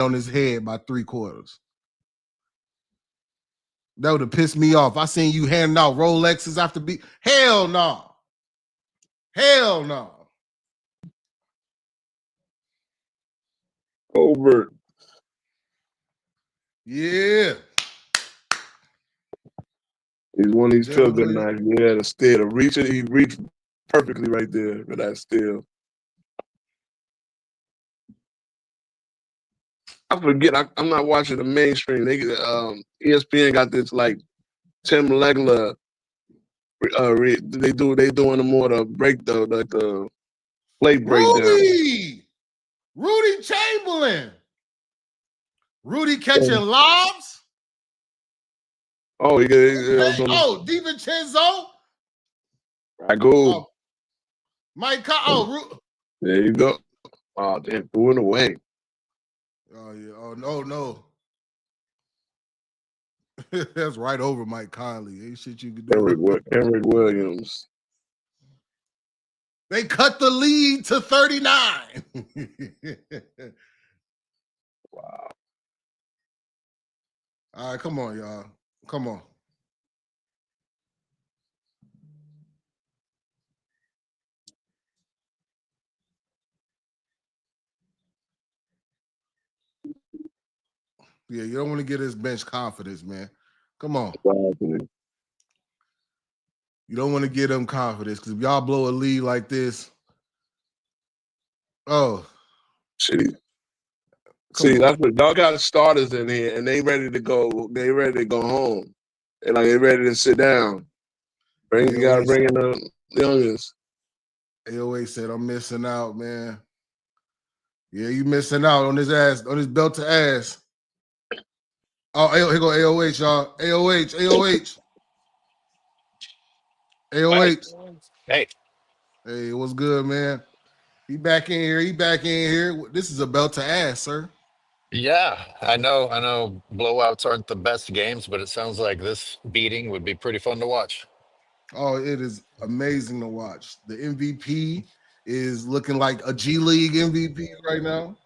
on his head by 3/4. That would have pissed me off. I seen you handing out Rolexes after beat. Hell no. Hell no. Over. Yeah. He's one of these feel good Gentlemen. knives. Yeah, the steal. The reach it, he reached perfectly right there for that steal. I forget. I'm not watching the mainstream. They ESPN got this like Tim Legler. They doing the more the break the play breakdown. Rudy Chamberlain. Rudy catching lobs. Oh, DiVincenzo. I go. Mike. There you go. Oh, damn, threw it away. Oh yeah. Oh no. That's right over Mike Conley. Ain't shit you can do. Eric Williams. They cut the lead to 39. Wow. All right, come on, y'all. Come on. Yeah, you don't want to get his bench confidence, man. Come on. You don't want to get him confidence because if y'all blow a lead like this, shit. See, that's what y'all got starters in here, and they ready to go. They ready to go home, and like they ready to sit down. You gotta bring in the youngest. AOA said, "I'm missing out, man." Yeah, you missing out on his ass, on his belt to ass. Oh, here go AOH, y'all. AOH. Hey. Hey, what's good, man? He back in here. This is a belt to ass, sir. Yeah, I know blowouts aren't the best games, but it sounds like this beating would be pretty fun to watch. Oh, it is amazing to watch. The MVP is looking like a G League MVP right now.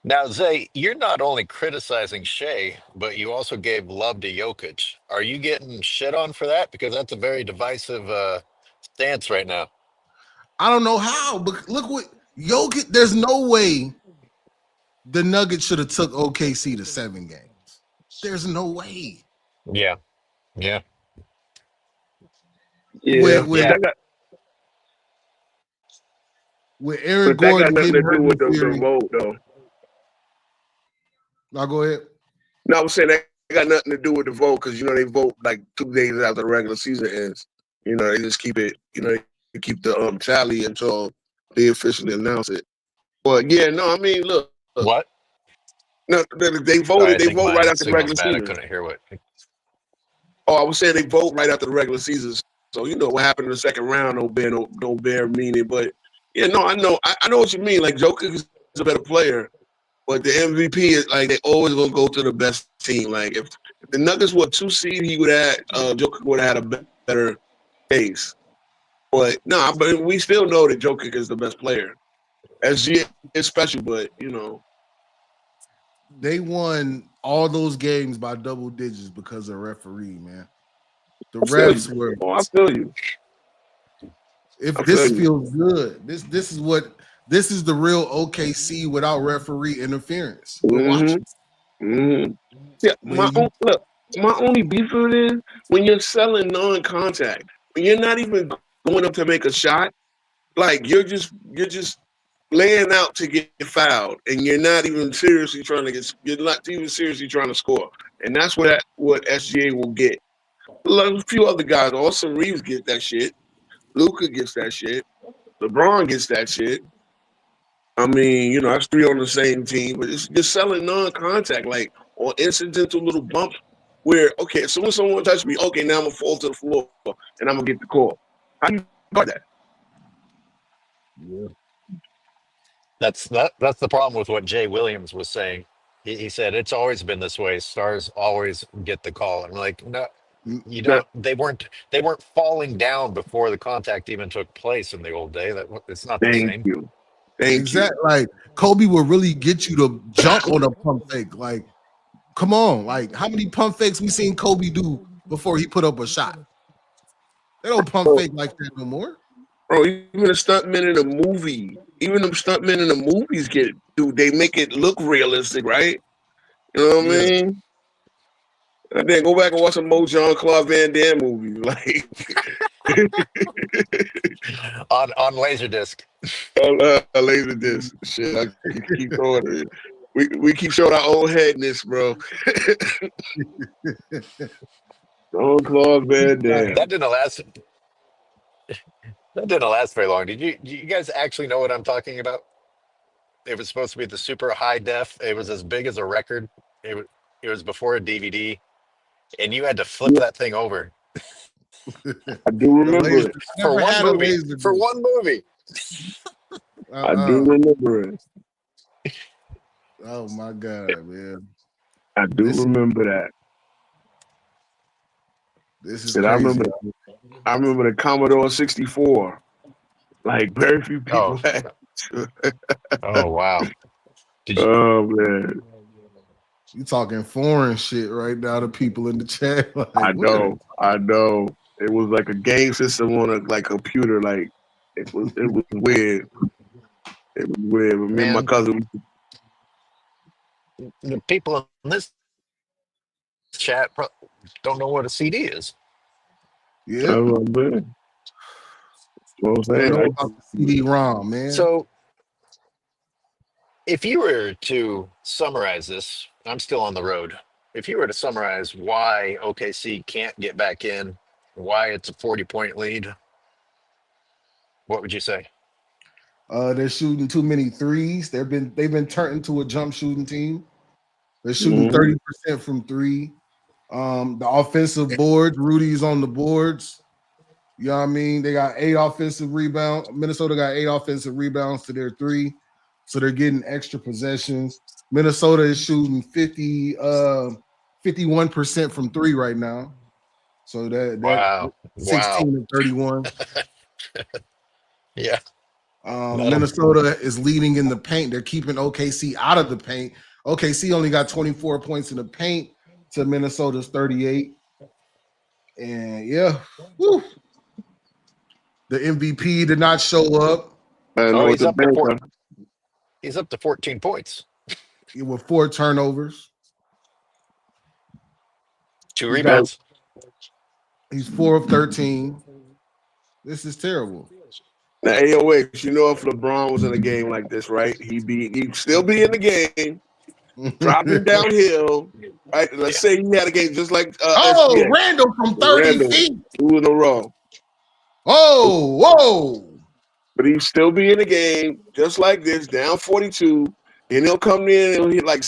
Now, Zay, you're not only criticizing Shea, but you also gave love to Jokic. Are you getting shit on for that? Because that's a very divisive stance right now. I don't know how, but look what Jokic. There's no way the Nuggets should have took OKC to 7 games. There's no way. Yeah. With Aaron Gordon getting hurt in the series. Vote, though. Now go ahead. No, I was saying that got nothing to do with the vote because they vote like 2 days after the regular season ends. They just keep it. They keep the tally until they officially announce it. But yeah, no, I mean, look. What? No, they voted. Sorry, they vote right after the regular season. I couldn't hear what. Oh, I was saying they vote right after the regular season. So what happened in the second round don't bear meaning. But yeah, no, I know what you mean. Like Jokic is a better player, but the MVP is like they always gonna go to the best team. Like if the Nuggets were 2 seed, he would have Jokic would have had a better case. But no, but we still know that Jokic is the best player. SG is special, but they won all those games by double digits because of referee, man. The refs were. Oh, I feel you. If this feels good, this is the real OKC without referee interference. We're watching. Yeah, my only beef with it is when you're selling non-contact, when you're not even going up to make a shot, like you're just laying out to get fouled, and you're not even seriously trying to score, and that's what SGA will get. A few other guys, Austin Reeves get that shit, Luka gets that shit, LeBron gets that shit. I mean, that's 3 on the same team, but it's just selling non-contact, like or incidental little bumps where, okay, as soon as someone touches me, okay, now I'm gonna fall to the floor and I'm gonna get the call. How do you guard that? Yeah. That's the problem with what Jay Williams was saying. He said it's always been this way. Stars always get the call. I'm like, no, you don't. They weren't falling down before the contact even took place in the old day. It's not the same. Thank you. Thank Exactly. Like Kobe will really get you to jump on a pump fake. Like, come on. Like, how many pump fakes we seen Kobe do before he put up a shot? They don't pump you. fake like that no more. Bro, even the stuntmen in the movie, even the stuntmen in the movies they make it look realistic, right? You know what I Yeah. mean? And then go back and watch some more Jean-Claude Van Damme movies, like On Laserdisc. laser disc shit. I keep throwing it. We keep showing our old headness, bro. Jean-Claude Van Right. That Damme. didn't last. That didn't last very long. Do you guys actually know what I'm talking about? It was supposed to be the super high def. It was as big as a record. It was before a DVD, and you had to flip Yeah, that thing over I do The remember laser. it. I for never one had a movie. laser For disc. one movie. I do Uh-uh. remember it. Oh my God, man. I do This remember that. this is Shit, crazy. I remember the Commodore 64. Like very few Oh, people had. oh wow. Did you? Oh man. You talking foreign shit right now to people in the chat. Like, I what are they? know, I know. It was like a game system on a computer. Like it was weird. It was weird. But me and my Man, cousin, the people in this chat don't know what a CD is. Yeah. oh man, what I'm They don't saying. know about the CD-ROM, man. So, if you were to summarize this, I'm still on the road. If you were to summarize why OKC can't get back in, why it's a 40-point lead, what would you say? They're shooting too many threes. They've been turned into a jump shooting team. They're shooting Mm-hmm. 30% from three. The offensive boards, Rudy's on the boards. You know what I mean? They got 8 offensive rebounds. Minnesota got 8 offensive rebounds to their 3. So they're getting extra possessions. Minnesota is shooting 51% from 3 right now. So that Wow. Wow. 16 and 31. Yeah. That'll, Minnesota is leading in the paint. They're keeping OKC out of the paint. OKC only got 24 points in the paint to Minnesota's 38. And yeah, whew, the MVP did not show up I oh, know what the banker. he's up to 14 points. with 4 turnovers. Two He's got rebounds. he's 4 of 13. This is terrible. Now AOH, you know, if LeBron was in a game like this, right? He'd still be in the game, dropping downhill. Right? Let's Yeah. say he had a game just like Oh, SGA, Randall from 30 Randall, feet. 2 in a row. Oh, whoa. But he'd still be in the game just like this, down 42, and he'll come in and he'll hit like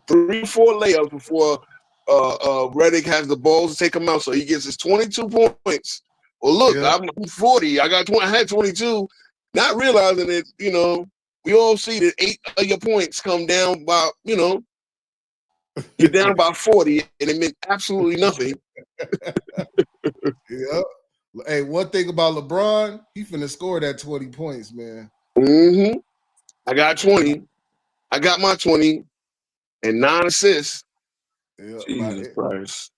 3 or 4 layups before Redick has the balls to take him out. So he gets his 22 points. Well, look, Yeah. I'm 40. I had 22, not realizing that, you know, we all see that 8 of your points come down by, you know, you're down by 40, and it meant absolutely nothing. Yeah. Hey, one thing about LeBron, he finna score that 20 points, man. Mm-hmm. I got 20. I got my 20 and 9 assists. Yeah, Jesus Christ.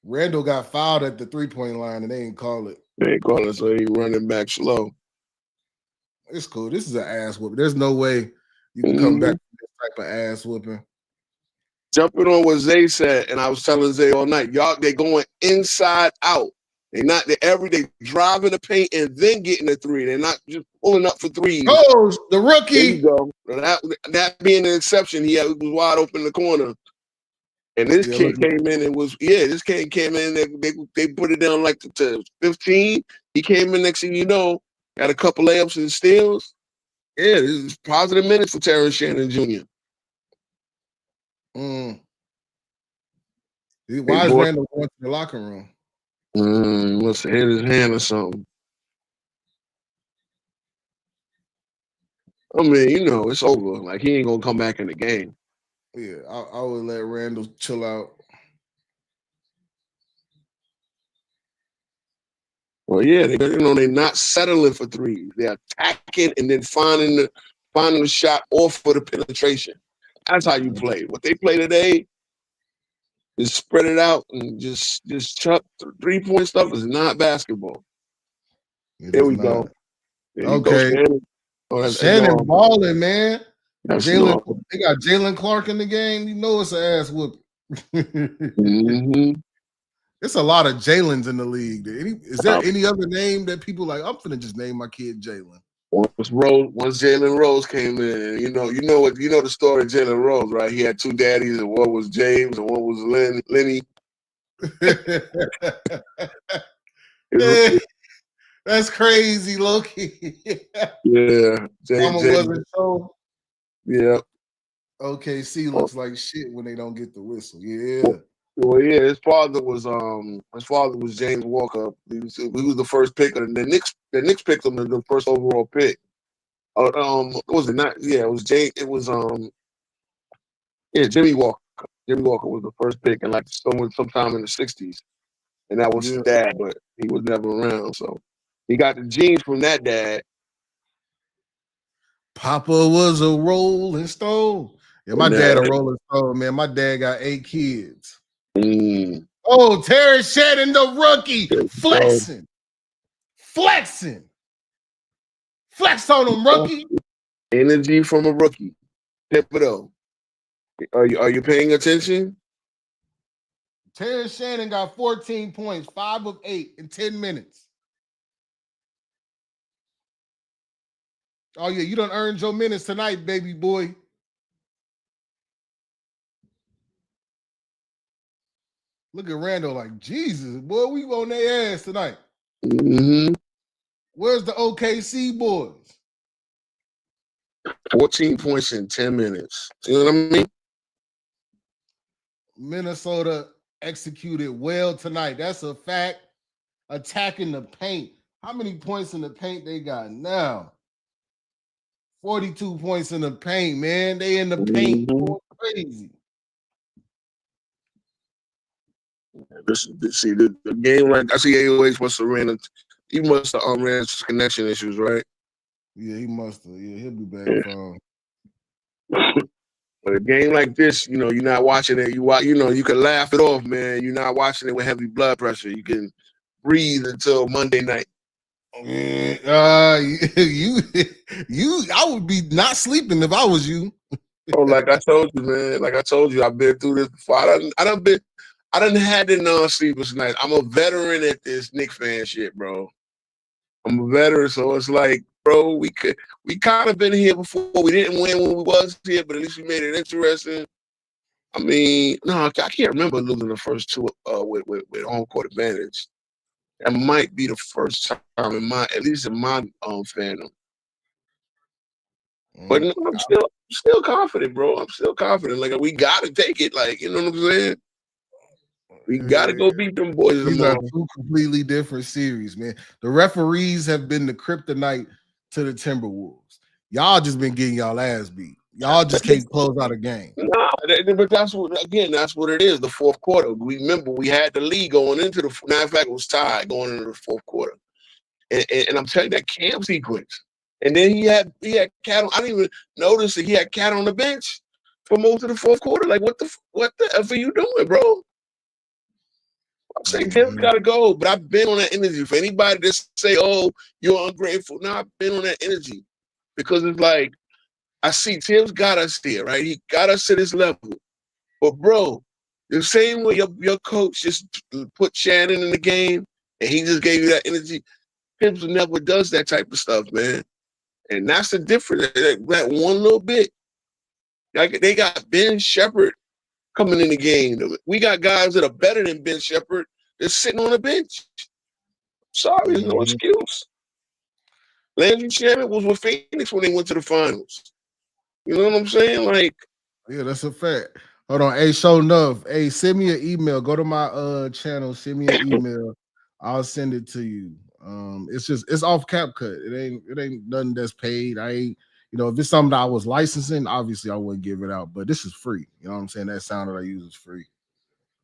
Randall got fouled at the 3-point line and they ain't call it. They ain't calling, so he running back slow. It's cool. This is an ass whooping. There's no way you can come back from this type of ass whooping. Jumping on what Zay said, and I was telling Zay all night, y'all, they going inside out. They driving the paint and then getting the 3. They're not just pulling up for 3s. Oh, the There rookie. you go. That being an exception, he was wide open in the corner. And this kid came in and this kid came in and they put it down like to 15. He came in, next thing you know, got a couple layups and steals. Yeah, this is positive minutes for Terrence Shannon Jr. Why is Randall going to the locker room? Must have hit his hand or something. I mean, you know, it's over. Like, he ain't going to come back in the game. Yeah, I would let Randall chill out. Well, yeah, they're not settling for threes. They're attacking and then finding the shot off for the penetration. That's how you play. What they play today is spread it out and just chuck 3-point stuff is not basketball. There we go. There you go, Okay. Shannon. Shannon balling, man. That's They got normal. Jalen Clark in the game. You know it's an ass whooping. Mm-hmm. It's a lot of Jalen's in the league. Is there any other name that people like? I'm finna just name my kid Jalen. Once Jalen Rose came in, you know the story of Jalen Rose, right? He had two daddies, and one was James, and one was Lenny. That's crazy, Loki. Yeah, wasn't so. Yeah. OKC looks like shit when they don't get the whistle. Yeah. Well, yeah, his father was James Walker. He was the first pick, and the Knicks picked him as the first overall pick. What was it? Not yeah, it was James. It was Jimmy Walker. Jimmy Walker was the first pick, and like sometime in the '60s, and that was his dad, but he was never around. So he got the genes from that dad. Papa was a Rolling Stone. Yeah, my dad a Rolling Stone, man. My dad got 8 kids. Oh, Terrence Shannon, the rookie, flexing. Flex on him, rookie. Energy from a rookie. Pivotal. Are you paying attention? Terrence Shannon got 14 points, 5 of 8 in 10 minutes. Oh, yeah, you done earned your minutes tonight, baby boy. Look at Randall like, Jesus, boy, we on their ass tonight. Mm-hmm. Where's the OKC boys? 14 points in 10 minutes. You know what I mean? Minnesota executed well tonight. That's a fact. Attacking the paint. How many points in the paint they got now? 42 points in the paint, man. They in the paint going crazy. See the game, like I see AOH must have ran connection issues, right? Yeah, he must have. Yeah, he'll be back from. But a game like this, you're not watching it. You can laugh it off, man. You're not watching it with heavy blood pressure. You can breathe until Monday night. I would be not sleeping if I was you. Oh, like I told you, man. Like I told you, I've been through this before. I done had the non-sleepless night. I'm a veteran at this Knicks fan shit, bro. I'm a veteran, so it's like, bro, we kind of been here before. We didn't win when we was here, but at least we made it interesting. I mean, no, I can't remember losing the first two with home court advantage. That might be the first time at least in my fandom. But no, I'm still confident, bro. I'm still confident. Like we gotta take it. Like, you know what I'm saying? We gotta go beat them boys. These are 2 completely different series, man. The referees have been the kryptonite to the Timberwolves. Y'all just been getting y'all ass beat. Y'all just can't close out a game. No, but that's what it is. The fourth quarter. Remember, we had the lead going into the. Matter of fact, it was tied going into the fourth quarter, and I'm telling you that Cam sequence. And then he had Cat on. I didn't even notice that he had Cat on the bench for most of the fourth quarter. Like, what the F are you doing, bro? I'm saying Tim's got to go, but I've been on that energy. For anybody to say, "Oh, you're ungrateful," no, I've been on that energy because it's like I see Tim's got us there, right? He got us to this level. But bro, the same way your coach just put Shannon in the game and he just gave you that energy, Tim's never does that type of stuff, man. And that's the difference. That one little bit. Like they got Ben Shepherd coming in the game. We got guys that are better than Ben Shepherd that's sitting on the bench. Sorry, there's no excuse. Landry Shamet was with Phoenix when they went to the finals. You know what I'm saying? Like, yeah, that's a fact. Hold on. Hey, show enough. Hey, send me an email. Go to my channel, send me an email. I'll send it to you. It's off CapCut. It ain't nothing that's paid. I ain't, if it's something that I was licensing, obviously I wouldn't give it out, but this is free. You know what I'm saying? That sound that I use is free.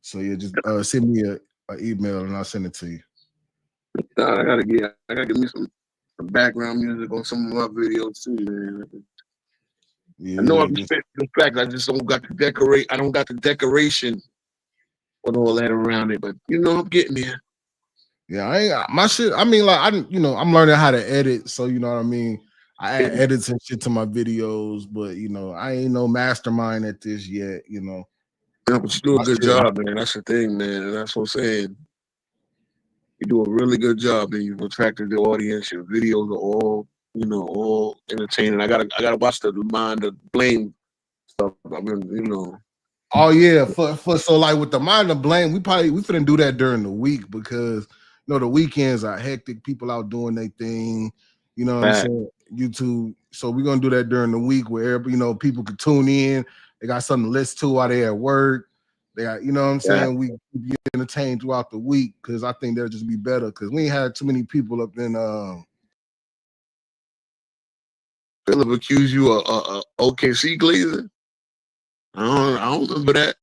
So yeah, just send me an email and I'll send it to you. I gotta get me some background music on some of my videos too, man. Yeah, I know I'm spitting the facts. I just don't got the decorate. I don't got the decoration with all that around it. But I'm getting there. Yeah, I ain't my shit. I mean, like I'm learning how to edit, so you know what I mean. I add edits and shit to my videos, but I ain't no mastermind at this yet. Yeah, but you do a good job, man. That's the thing, man. And that's what I'm saying. You do a really good job, and you've attracted the audience. Your videos are all, all entertaining. I gotta watch the Mind the Blame stuff. I mean, Oh yeah, for so like with the Mind the Blame, we finna do that during the week because the weekends are hectic. People out doing their thing. You know what I'm saying? YouTube. So we're gonna do that during the week where people can tune in. They got something to listen to while they're at work. They got, what I'm saying? We get entertained throughout the week because I think they'll just be better because we ain't had too many people up in Philip accused you of OKC glazing. I don't remember that.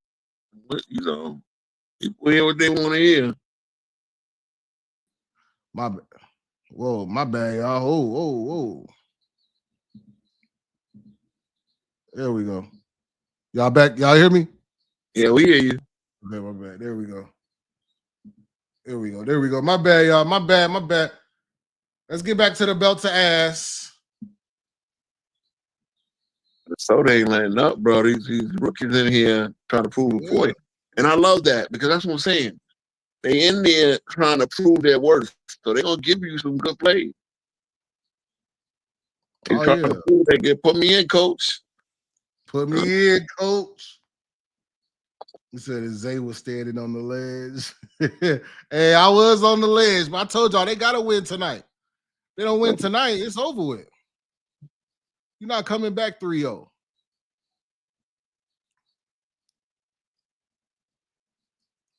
But people hear what they want to hear. My bad, y'all. Whoa. There we go. Y'all back? Y'all hear me? Yeah, we hear you. Okay, my bad. There we go. There we go. My bad, y'all. My bad. Let's get back to the belt to ass. So they ain't letting up, bro. These rookies in here trying to prove a point. And I love that because that's what I'm saying. They in there trying to prove their worth. So they're going to give you some good plays. They trying to prove they get, put me in, coach. Put me in, coach. He said Zay was standing on the ledge. Hey, I was on the ledge, but I told y'all they gotta win tonight. They don't win tonight, it's over with. You're not coming back 3-0.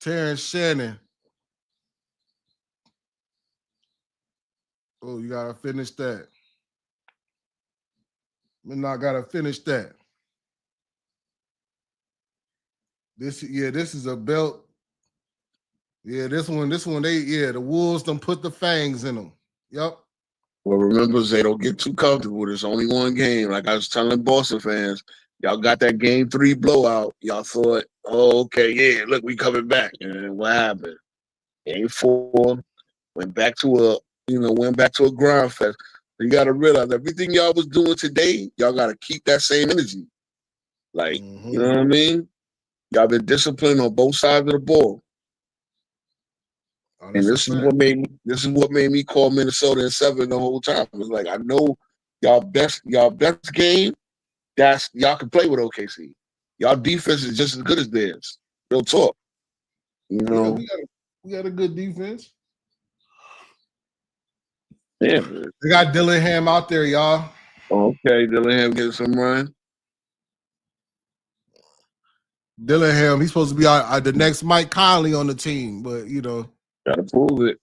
Terrence Shannon. Oh, you gotta finish that. I gotta finish that. This is a belt. Yeah, this one, the Wolves done put the fangs in them. Yep. Well, remember, Zay, don't get too comfortable. There's only one game. Like I was telling Boston fans, y'all got that game 3 blowout. Y'all thought, oh, okay, yeah, look, we coming back. And what happened? Game 4, went back to a grind fest. You got to realize everything y'all was doing today, y'all got to keep that same energy. Like, you know what I mean? Y'all been disciplined on both sides of the ball. And this is what made me call Minnesota in 7 the whole time. It was like, I know y'all best game, that's y'all can play with OKC. Y'all defense is just as good as theirs. Real talk. Yeah, we got a good defense. Yeah. They got Dillingham out there, y'all. Okay, Dillingham getting some run. Dillingham, he's supposed to be the next Mike Conley on the team, but gotta prove it.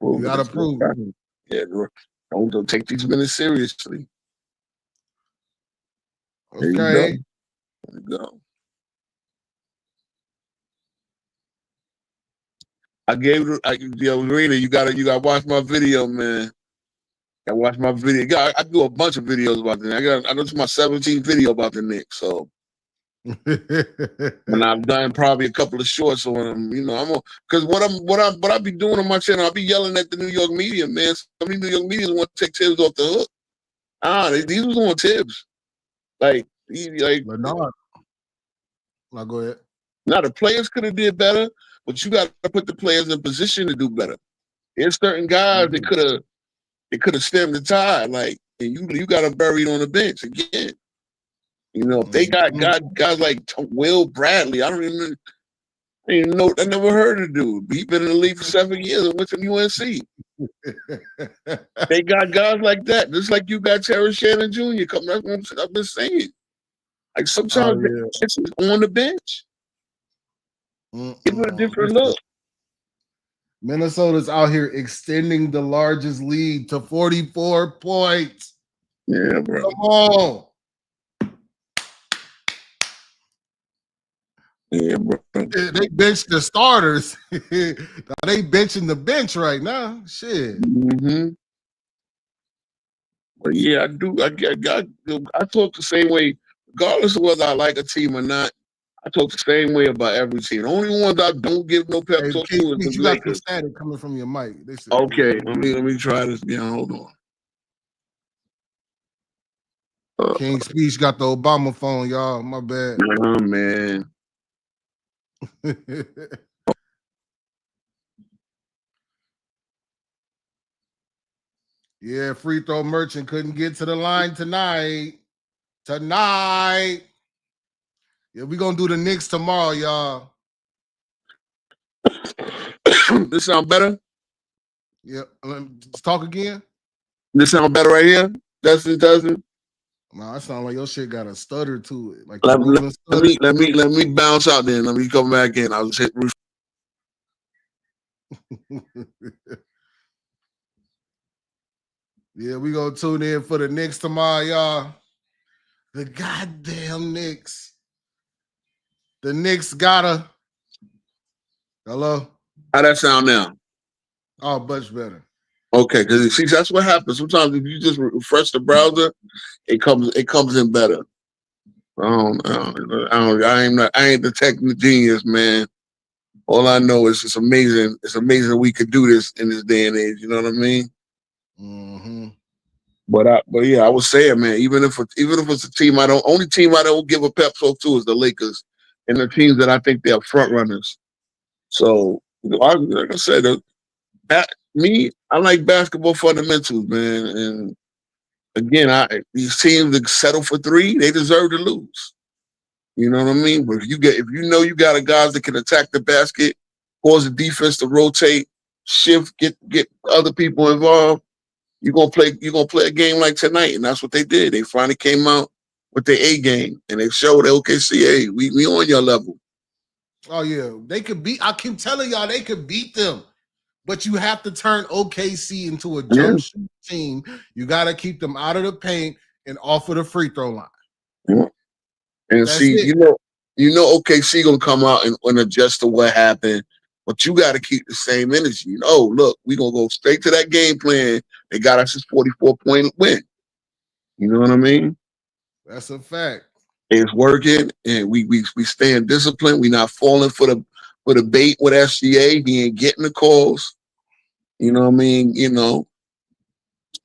You gotta prove it. Yeah, don't take these minutes seriously. Okay. There you go. Rita, you gotta watch my video, man. I watch my video. I do a bunch of videos about the Knicks. I know it's my 17th video about the Knicks, so and I've done probably a couple of shorts on them. Because what I be doing on my channel, I'll be yelling at the New York media, man. Some of the New York media want to take Tibbs off the hook. These was on Tibbs. But no, go ahead. Now the players could have did better, but you got to put the players in position to do better. There's certain guys that could have stemmed the tide, and you got them buried on the bench again. If they got guys like Will Bradley, I never heard of the dude. He's been in the league for 7 years and went to UNC. They got guys like that, just like you got Terrence Shannon Jr. coming. That's what I've been saying. Like sometimes it's on the bench. Give it a different look. Minnesota's out here extending the largest lead to 44 points. Yeah, bro. Come on. Yeah, bro. They benched the starters. Now they benching the bench right now. Shit. Mm-hmm. But yeah, I do. I talk the same way, regardless of whether I like a team or not. I talk the same way about every team. The only ones I don't give no pep Hey, talk King to is the Speech, you got some Lakers. static coming from your mic. They said, Okay, let me try this again. Hold on. King Speech got the Obama phone, y'all. My bad. Oh man. Yeah, free throw merchant couldn't get to the line tonight. Yeah, we're gonna do the Knicks tomorrow, y'all. This sound better? Yeah, let's talk again. This sound better right here? Doesn't? No, that sound like your shit got a stutter to it. Like Let me bounce out then. Let me come back in. I'll just hit Yeah, we gonna tune in for the Knicks tomorrow, y'all. The goddamn Knicks. The Knicks gotta. Hello? How that sound now? Oh, much better. Okay, because see, that's what happens. Sometimes if you just refresh the browser, it comes in better. I ain't the technical genius, man. All I know is it's amazing. It's amazing that we could do this in this day and age. You know what I mean? Mm-hmm. But yeah, I was saying, man. Even if it's a team only team I don't give a pep talk to is the Lakers, and the teams that I think they're front runners. So like I said, I like basketball fundamentals, man. And again, these teams that settle for three, they deserve to lose. You know what I mean? But if you know you got a guys that can attack the basket, cause the defense to rotate, shift, get other people involved, you're gonna play a game like tonight. And that's what they did. They finally came out with the A game and they showed OKC, hey, we on your level. Oh, yeah. They could beat, I keep telling y'all they could beat them. But you have to turn OKC into a jump shoot team. You got to keep them out of the paint and off of the free throw line. Yeah. And That's see, it. you know OKC gonna come out and adjust to what happened, but you got to keep the same energy. Look, we gonna go straight to that game plan. They got us this 44-point win. You know what I mean? That's a fact. It's working, and we staying disciplined. We not falling for the bait with SGA. He ain't getting the calls. You know what I mean?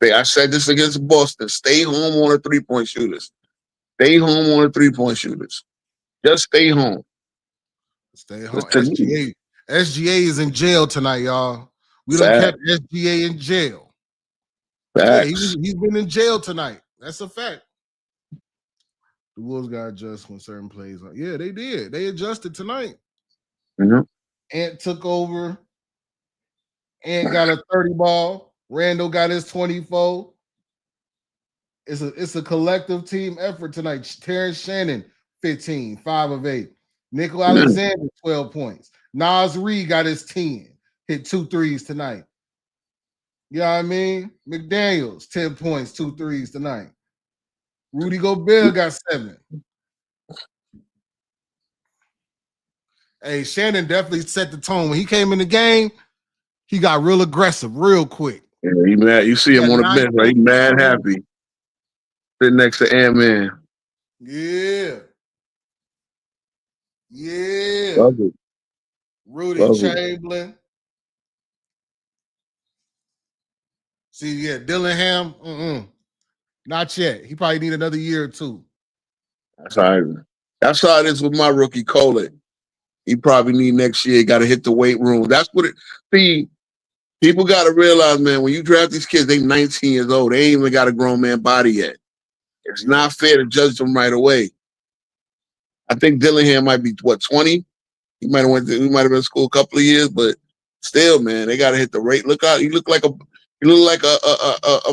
I said this against Boston. Stay home on the 3-point shooters. Stay home on the 3-point shooters. Just stay home. Stay home. SGA is in jail tonight, y'all. We Fact. done kept SGA in jail. Facts. Yeah, he's been in jail tonight. That's a fact. The Wolves got adjust when certain plays. Yeah, they did. They adjusted tonight. Mm-hmm. Ant took over. Ant got a 30 ball. Randall got his 24. It's a collective team effort tonight. Terrence Shannon, 15, 5 of 8. Nickel Alexander, 12 points. Nas Reed got his 10. Hit 2 threes tonight. You know what I mean? McDaniels, 10 points, 2 threes tonight. Rudy Gobert got 7. Hey, Shannon definitely set the tone. When he came in the game, he got real aggressive real quick. Yeah, he mad. You see him on the bench, right? He mad happy. Sitting next to Ant-Man. Yeah. Yeah. Love it. Rudy Chamberlain. See, yeah, Dillingham. Not yet. He probably need another year or two. That's how it is with my rookie Colin. He probably need next year. Got to hit the weight room. That's what it. See, people got to realize, man. When you draft these kids, they 19 years old. They ain't even got a grown man body yet. It's not fair to judge them right away. I think Dillingham might be 20. He might have been to school a couple of years, but still, man, they got to hit the rate. Look out! You look like a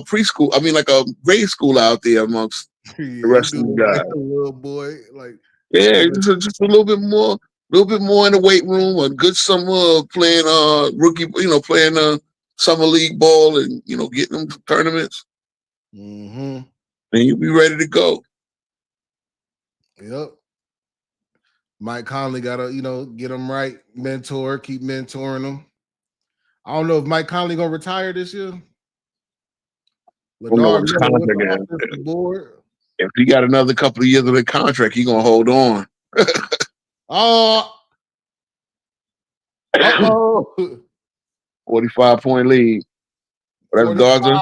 preschool. I mean, like a grade school out there amongst the rest of the guys. Like a little boy, like just a little bit more in the weight room. A good summer playing rookie, playing summer league ball and getting them to tournaments. Mm-hmm. And you'll be ready to go. Yep. Mike Conley gotta, get him right, keep mentoring him. I don't know if Mike Conley gonna retire this year. Don't know what Ladar his Miller with the contract is. offensive board. If he got another couple of years of the contract, he gonna hold on. Oh, 45-point lead. That's 45. Garza.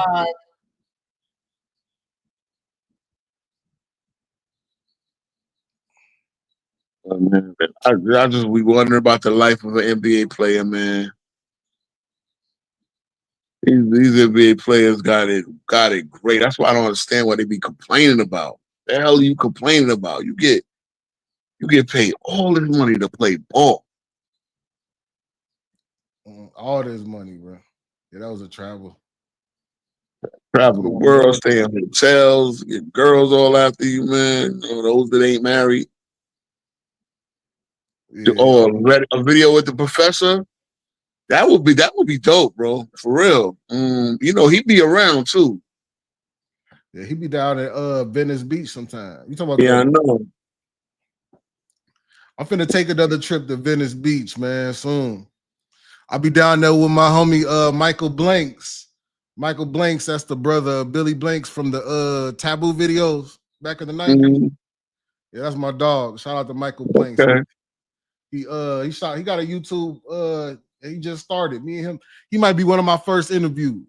Oh, man. I just be wondering about the life of an NBA player, man. These NBA players got it great. That's why I don't understand what they be complaining about. The hell are you complaining about? You get paid all this money to play ball. All this money, bro. Yeah, that was a travel. Travel the world, stay in hotels, get girls all after you, man. Those that ain't married. Yeah. A video with the professor. That would be dope, bro. For real. He'd be around too. Yeah, he'd be down at Venice Beach sometime. You talking about? Yeah, I know. I'm finna take another trip to Venice Beach, man, soon. I'll be down there with my homie Michael Blanks. Michael Blanks, that's the brother of Billy Blanks from the Taboo videos back in the 90s. Mm-hmm. Yeah, that's my dog. Shout out to Michael Blanks. Okay. He got a YouTube he just started. Me and him, he might be one of my first interviews.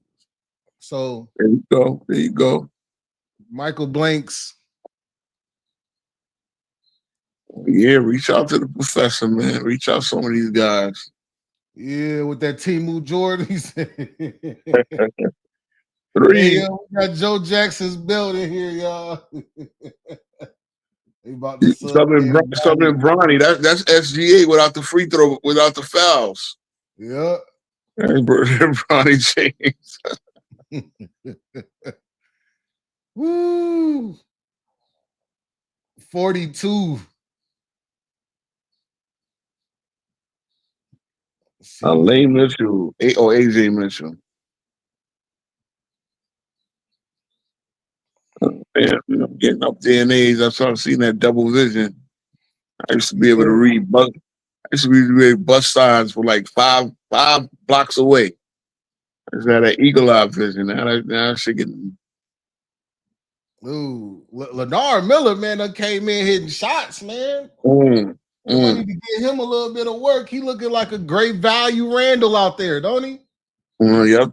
So there you go. Michael Blanks. Yeah, reach out to the professor, man. Reach out to some of these guys. Yeah, with that Timu Jordan. He said 3. Hey, we got Joe Jackson's belt in here, y'all. They about to something Bronny. That's SGA without the free throw, without the fouls. Yeah. Bronny James. Woo. 42. Lane Mitchell. AJ Mitchell. Man, getting up there in age, I started seeing that double vision. I used to be able to read bus signs for like five blocks away. I just had that eagle eye vision. Now I should get. Ooh, Ladar Miller, man, that came in hitting shots, man. Somebody need to get him a little bit of work. He looking like a great value Randall out there, don't he? Yep.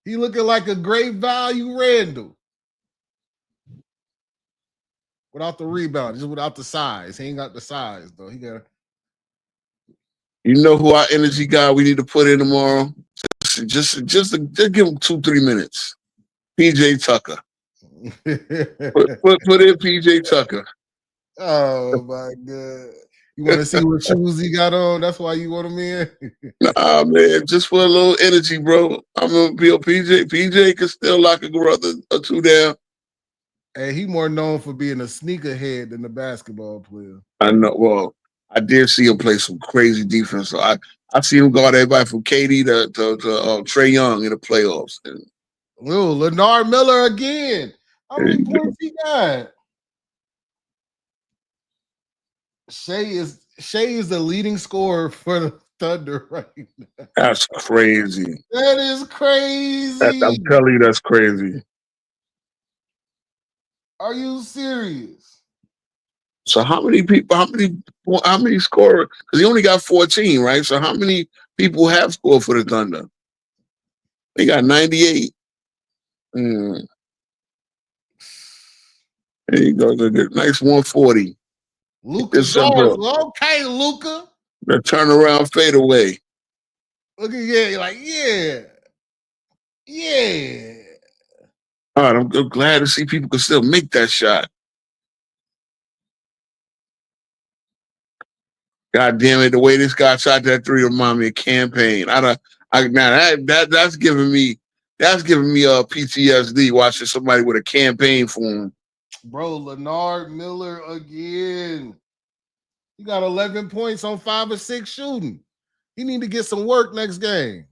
He looking like a great value Randall. Without the rebound, just without the size. He ain't got the size, though. He got. You know who our energy guy we need to put in tomorrow? Just give him 2-3 minutes. PJ Tucker. put in PJ Tucker. Oh my God. You want to see what shoes he got on? That's why you want him in? Nah, man, just for a little energy, bro. I'm gonna be a PJ. PJ can still lock a brother or two down. Hey, he more known for being a sneakerhead than a basketball player. I know. Well, I did see him play some crazy defense. So I see him guard everybody from KD to Trae Young in the playoffs. Oh, Ladar Miller again. How many points he got? Shea is the leading scorer for the Thunder right now. That's crazy. That is crazy. I'm telling you, that's crazy. Are you serious? So how many scorers? Because he only got 14, right? So how many people have scored for the Thunder? They got 98. There you go. Nice 140. Luka Garza. Okay, Luka. The turnaround fadeaway. Look at you're like, yeah. All right, I'm glad to see people can still make that shot. God damn it, the way this guy shot that three remind me of Campaign. That's giving me PTSD watching somebody with a campaign form. Bro, Leonard Miller again. He got 11 points on 5 or 6 shooting. He need to get some work next game.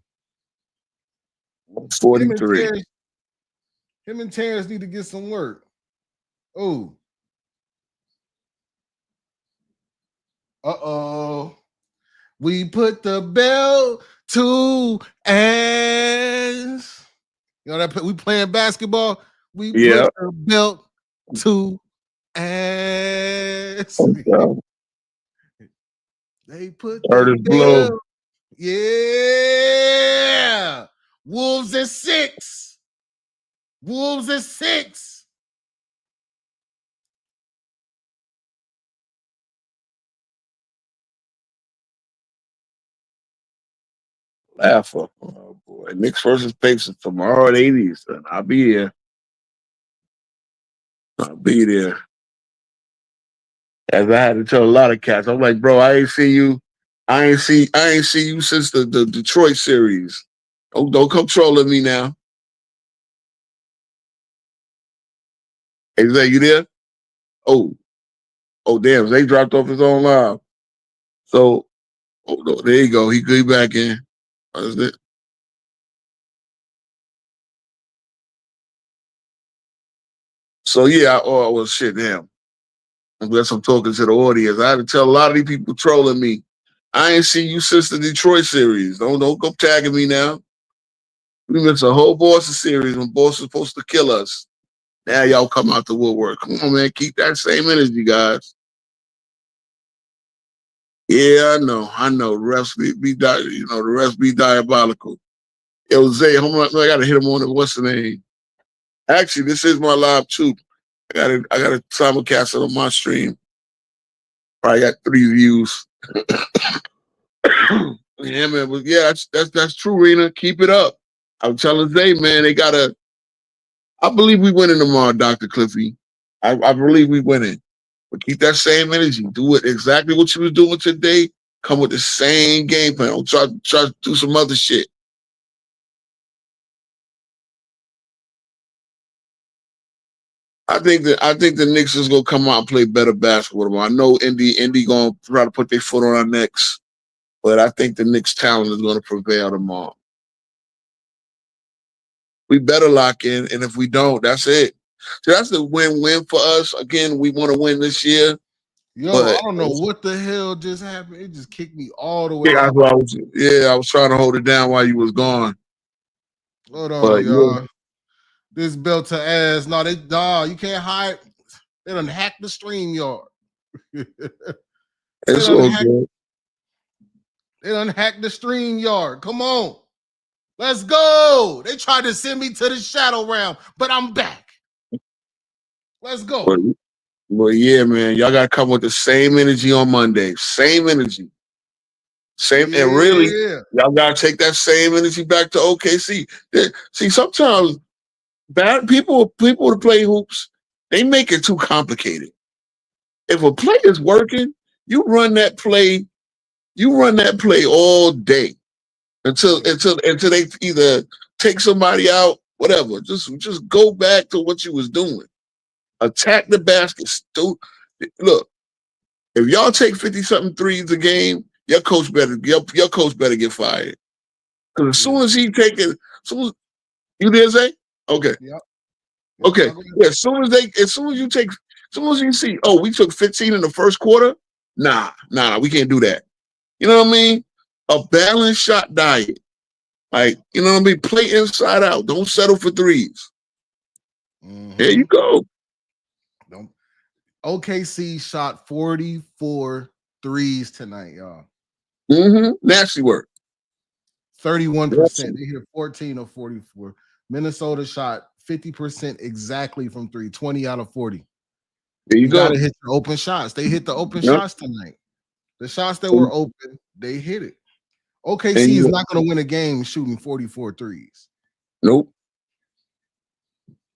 43. Him and Terrence need to get some work. Oh. Uh-oh. We put the belt to ass. You know that we playing basketball. We Yeah. put the belt to ass. Okay. They put the Curtis Blow. belt. Yeah. Wolves at 6. Wolves at 6. Laugher. Oh boy. Knicks versus Pacers tomorrow at 80s. And I'll be there. I'll be there. As I had to tell a lot of cats, I'm like, bro, I ain't see you. I ain't see you since the Detroit series. Oh, don't come trolling me now. Hey, Zay, you there? Oh, damn, Zay dropped off his own live. So, no, there you go. He back in. What is it? So yeah, well, shit, damn. I guess I'm talking to the audience. I had to tell a lot of these people trolling me. I ain't seen you since the Detroit series. Don't go tagging me now. We missed a whole Boston series when Boston was supposed to kill us. Now y'all come out the woodwork. Come on, man. Keep that same energy, guys. Yeah, I know. The refs the refs be diabolical. Yo, Zay, I gotta hit him on the what's the name? Actually, this is my live too. I got a simulcast on my stream. Probably got 3 views. Yeah, man. But yeah, that's true, Rena. Keep it up. I'm telling Zay, man, I believe we winning tomorrow, Dr. Cliffy. I believe we winning. But keep that same energy. Do it exactly what you was doing today. Come with the same game plan. Don't try to do some other shit. I think the Knicks is gonna come out and play better basketball. I know Indy gonna try to put their foot on our necks, but I think the Knicks talent is gonna prevail tomorrow. We better lock in, and if we don't, that's it. So that's the win-win for us. Again, we want to win this year. Yo, But I don't know what the hell just happened. It just kicked me all the way yeah, out. I was trying to hold it down while you was gone. Hold on, But y'all. yeah. This belt to ass. No, you can't hide. They done hacked the stream yard. It's all good. They done hacked the stream yard. Come on. Let's go. They tried to send me to the shadow realm, but I'm back. Let's go. But yeah, man, y'all gotta come with the same energy on Monday. Same energy. And really, y'all gotta take that same energy back to OKC. See, sometimes bad people to play hoops, they make it too complicated. If a play is working, you run that play all day until they either take somebody out, whatever. Just go back to what you was doing. Attack the basket. Look, if y'all take 50-something threes a game, your coach better get fired. Because as soon as he take it, you there, Zay? Okay. Yep. Okay. Yeah, as soon as you see, oh, we took 15 in the first quarter. Nah, we can't do that. You know what I mean? A balanced shot diet. Like, you know what I mean? Play inside out. Don't settle for threes. Mm-hmm. There you go. OKC shot 44 threes tonight, y'all. Mm-hmm. Nasty work. 31%. They hit 14 of 44. Minnesota shot 50% exactly from 3, 20 out of 40. There you go. Gotta hit the open shots. They hit the open shots tonight. The shots that were open, they hit it. OKC is not going to win a game shooting 44 threes. Nope.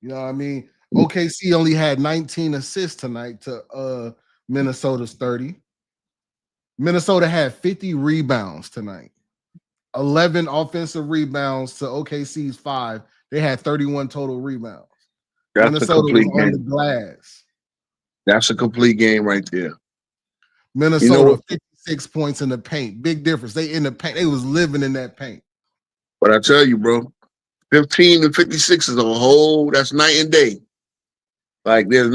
You know what I mean? OKC only had 19 assists tonight to Minnesota's 30. Minnesota had 50 rebounds tonight. 11 offensive rebounds to OKC's 5. They had 31 total rebounds. That's Minnesota a complete was on game. the glass. That's a complete game right there. Minnesota 56 points in the paint. Big difference. They in the paint. They was living in that paint. But I tell you, bro, 15 to 56 is that's night and day. Like there's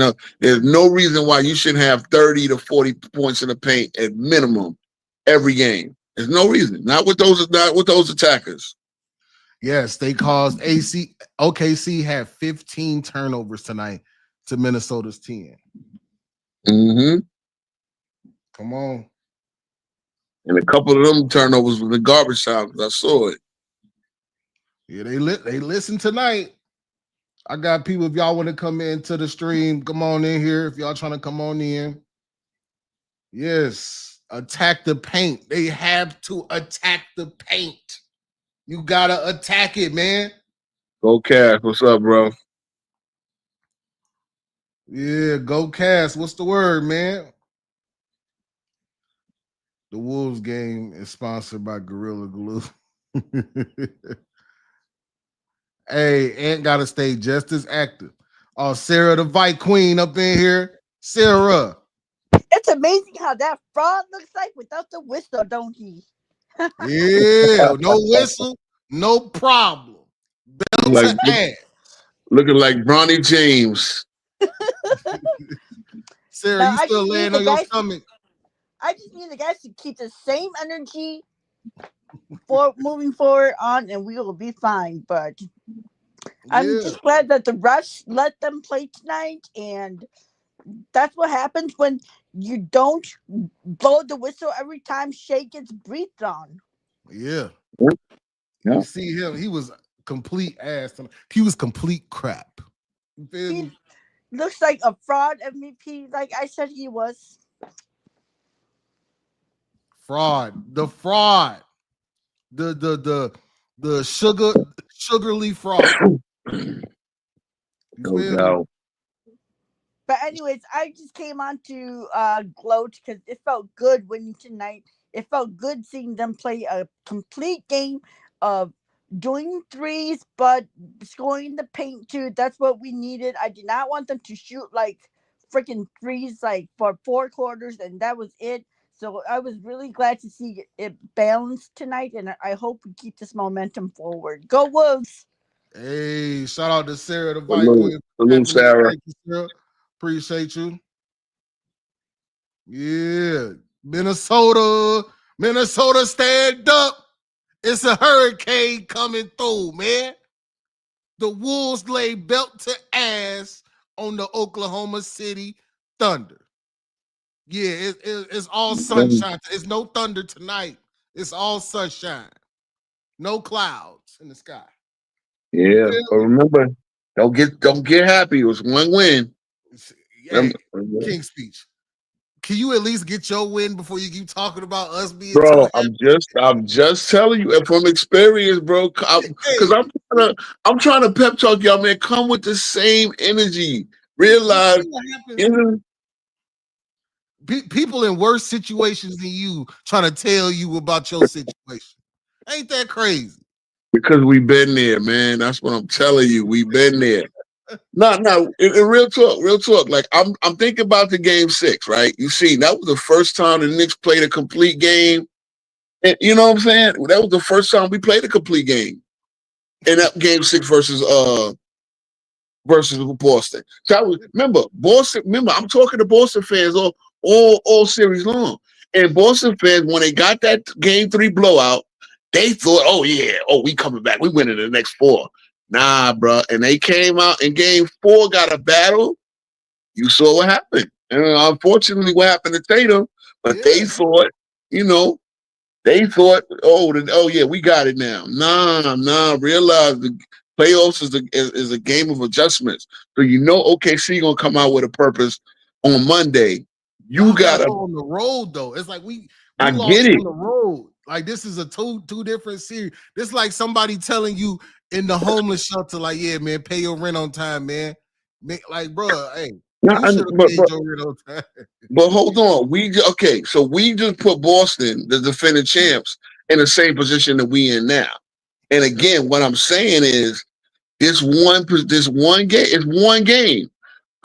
no reason why you shouldn't have 30 to 40 points in the paint at minimum every game. There's no reason. Not with those attackers. Yes, they caused OKC had 15 turnovers tonight to Minnesota's 10. Mm-hmm. Come on. And a couple of them turnovers was the garbage time. I saw it. Yeah, they listen tonight. I got people. If y'all want to come into the stream, come on in here. If y'all trying to come on in. Yes, attack the paint. They have to attack the paint. You gotta attack it, man. Go Cass. What's up, bro? Yeah, go Cass. What's the word, man? The Wolves game is sponsored by Gorilla Glue. Hey, Ant gotta stay just as active. Oh, Sarah the Vite Queen up in here. Sarah. It's amazing how that fraud looks like without the whistle, don't he? Yeah, no whistle, no problem. Belt Like, to ass. looking like Bronny James. Sarah, Now, you I still just laying need on the your guys stomach. I just need the guys to keep the same energy for moving forward on, and we will be fine. But I'm Yeah, just glad that the Rush let them play tonight, and that's what happens when you don't blow the whistle every time Shea gets breathed on. yeah. Yeah. You see him, he was complete ass. He was complete crap. You feel He me? looks like a fraud MVP, like I said he was. Fraud. The fraud. The sugarly fraud. You No feel me? doubt. But anyways, I just came on to gloat because it felt good winning tonight. It felt good seeing them play a complete game of doing threes, but scoring the paint too. That's what we needed. I did not want them to shoot like freaking threes like for 4 quarters, and that was it. So I was really glad to see it balanced tonight, and I hope we keep this momentum forward. Go Wolves! Hey, shout out to Sarah the Vite Salute, Queen. salute, Sarah. Thank you, Sarah. Appreciate you. Yeah. Minnesota stand up. It's a hurricane coming through, man. The Wolves lay belt to ass on the Oklahoma City Thunder. Yeah, it's all sunshine. It's no thunder tonight. It's all sunshine. No clouds in the sky. Yeah, but remember, don't get happy. It was one win. Hey, King Speech. Can you at least get your win before you keep talking about us being Bro, too happy? I'm just telling you from experience, bro. Because I'm trying to pep talk y'all, man. Come with the same energy. Realize, people in worse situations than you trying to tell you about your situation. Ain't that crazy? Because we've been there, man. That's what I'm telling you. We've been there. No. In real talk. Like I'm thinking about the game 6, right? You see, that was the first time the Knicks played a complete game. And you know what I'm saying? That was the first time we played a complete game. In that game 6 versus Boston. So remember, I'm talking to Boston fans all series long. And Boston fans, when they got that game 3 blowout, they thought, we coming back. We winning the next 4. Nah, bro. And they came out in game 4, got a battle. You saw what happened. And unfortunately, what happened to Tatum, but they thought, we got it now. Nah. Realize the playoffs is a game of adjustments. So OKC gonna come out with a purpose on Monday. You gotta go on the road though. It's like we I lost get it. on the road. Like this is a two different series. This is like somebody telling you in the homeless shelter, like, yeah, man, pay your rent on time, man. Like, bro, hey, you should have paid your rent on time. But hold on, so we just put Boston, the defending champs, in the same position that we in now. And again, what I'm saying is this one game is one game.